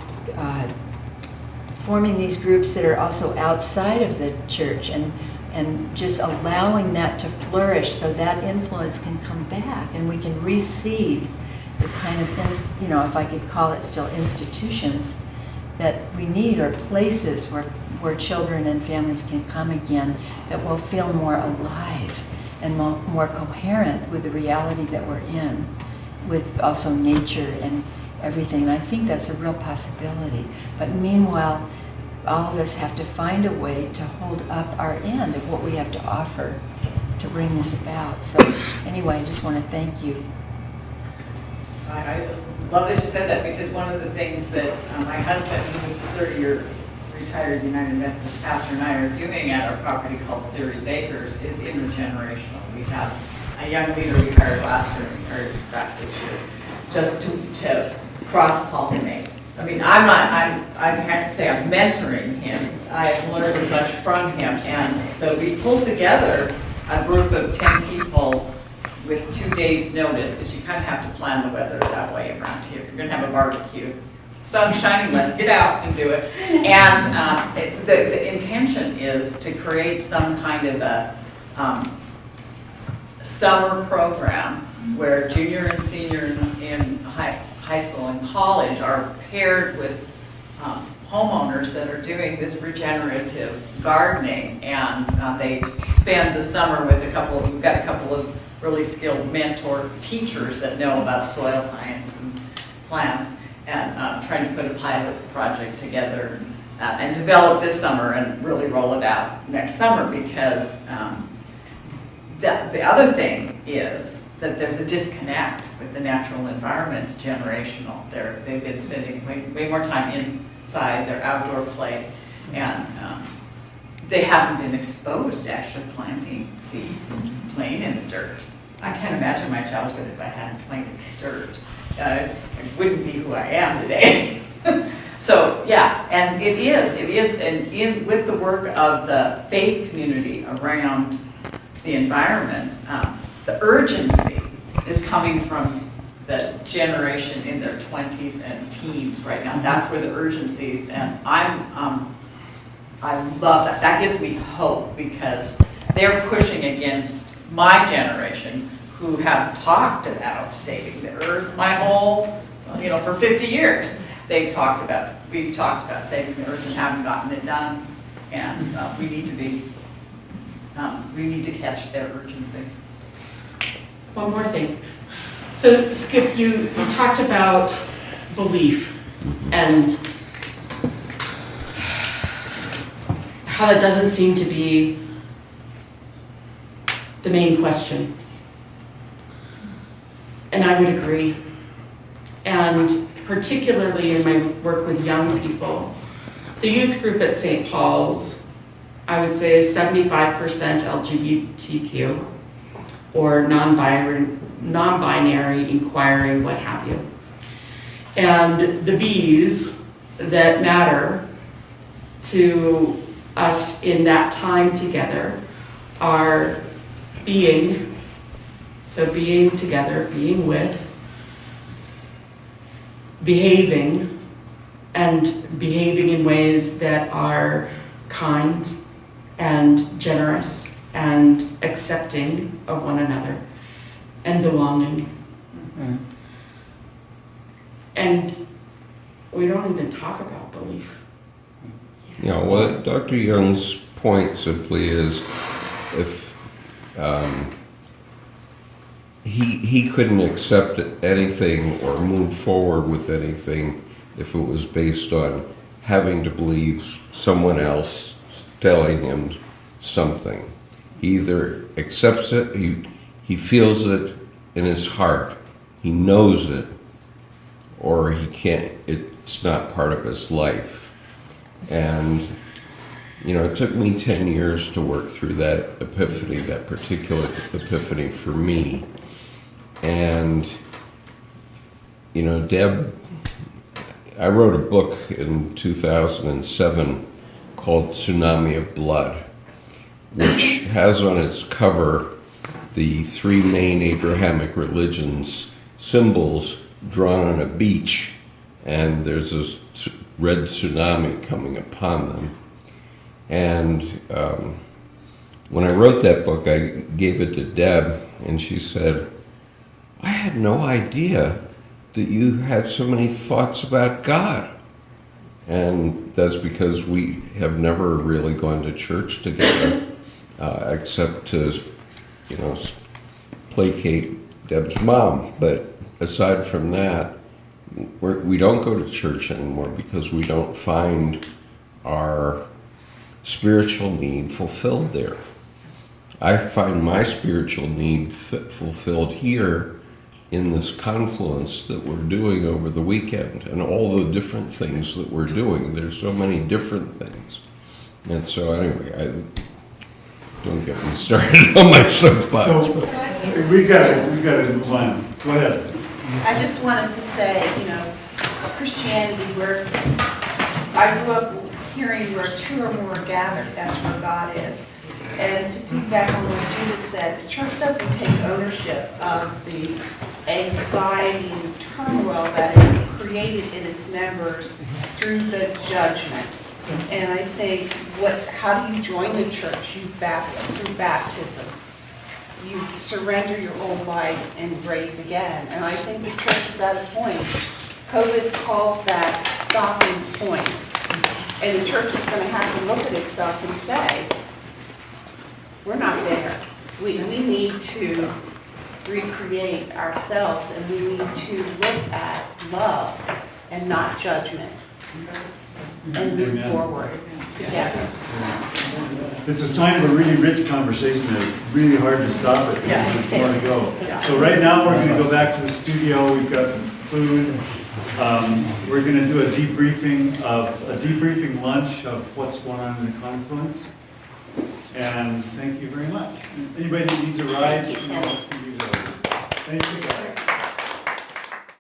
forming these groups that are also outside of the church, and just allowing that to flourish so that influence can come back and we can reseed the kind of, if I could call it still institutions that we need, or places where children and families can come again that will feel more alive and more coherent with the reality that we're in, with also nature and everything. And I think that's a real possibility. But meanwhile, all of us have to find a way to hold up our end of what we have to offer to bring this about. So anyway, I just want to thank you. I love that you said that, because one of the things that my husband, who was a 30-year retired United Methodist pastor, and I are doing at our property called Ceres Acres is intergenerational. We have a young leader we hired last year, and we hired back this year, just to cross-pollinate. I mean, I can't say I'm mentoring him. I've learned as much from him, and so we pulled together a group of 10 people with 2 days' notice, because you kind of have to plan the weather that way around here. If you're going to have a barbecue, sun's shining, let's get out and do it. And the intention is to create some kind of a summer program where junior and senior in high school and college are paired with homeowners that are doing this regenerative gardening, and they spend the summer with we've got a couple of really skilled mentor teachers that know about soil science and plants, and trying to put a pilot project together and develop this summer and really roll it out next summer, because the other thing is that there's a disconnect with the natural environment, generational. They've been spending way more time inside their outdoor play, and they haven't been exposed to actually planting seeds and playing in the dirt. I can't imagine my childhood if I hadn't played in the dirt. It wouldn't be who I am today. So, yeah, and it is, and with the work of the faith community around the environment, the urgency is coming from the generation in their 20s and teens right now. That's where the urgencies, and I love that. That gives me hope because they're pushing against my generation who have talked about saving the earth for 50 years. We've talked about saving the earth and haven't gotten it done, and we need to catch their urgency. One more thing. So Skip, you talked about belief and how that doesn't seem to be the main question. And I would agree. And particularly in my work with young people, the youth group at St. Paul's, I would say is 75% LGBTQ or non-binary, inquiring, what have you. And the B's that matter to us in that time together are being together, being with, behaving, and behaving in ways that are kind and generous and accepting of one another and belonging. Mm-hmm. And we don't even talk about belief. Yeah, well, Dr. Young's point simply is if he couldn't accept anything or move forward with anything if it was based on having to believe someone else telling him something. He either accepts it, he feels it in his heart, he knows it, or he can't, it's not part of his life. And it took me 10 years to work through that epiphany, that particular epiphany for me. And, Deb, I wrote a book in 2007 called Tsunami of Blood, which has on its cover the three main Abrahamic religions symbols drawn on a beach, and there's this red tsunami coming upon them. And when I wrote that book, I gave it to Deb, and she said, I had no idea that you had so many thoughts about God. And that's because we have never really gone to church together, except to, placate Deb's mom. But aside from that, we don't go to church anymore because we don't find our spiritual need fulfilled there. I find my spiritual need fulfilled here in this Confluence that we're doing over the weekend and all the different things that we're doing. There's so many different things. And so anyway, don't get me started on my soapbox. So we got to move on. Go ahead. I just wanted to say, Christianity, I grew up hearing where two or more are gathered, that's where God is. And to piggyback on what Judith said, the church doesn't take ownership of the anxiety and turmoil that it created in its members through the judgment. And I think, how do you join the church? Through baptism. You surrender your old life and raise again. And I think the church is at a point. COVID calls that stopping point. And the church is going to have to look at itself and say, we're not there. We need to recreate ourselves, and we need to look at love and not judgment and move forward together. It's a sign of a really rich conversation that it's really hard to stop it because we want to go. So right now we're going to go back to the studio. We've got food. We're going to do a debriefing lunch of what's going on in the Confluence. And thank you very much. Anybody that needs a ride, thank you.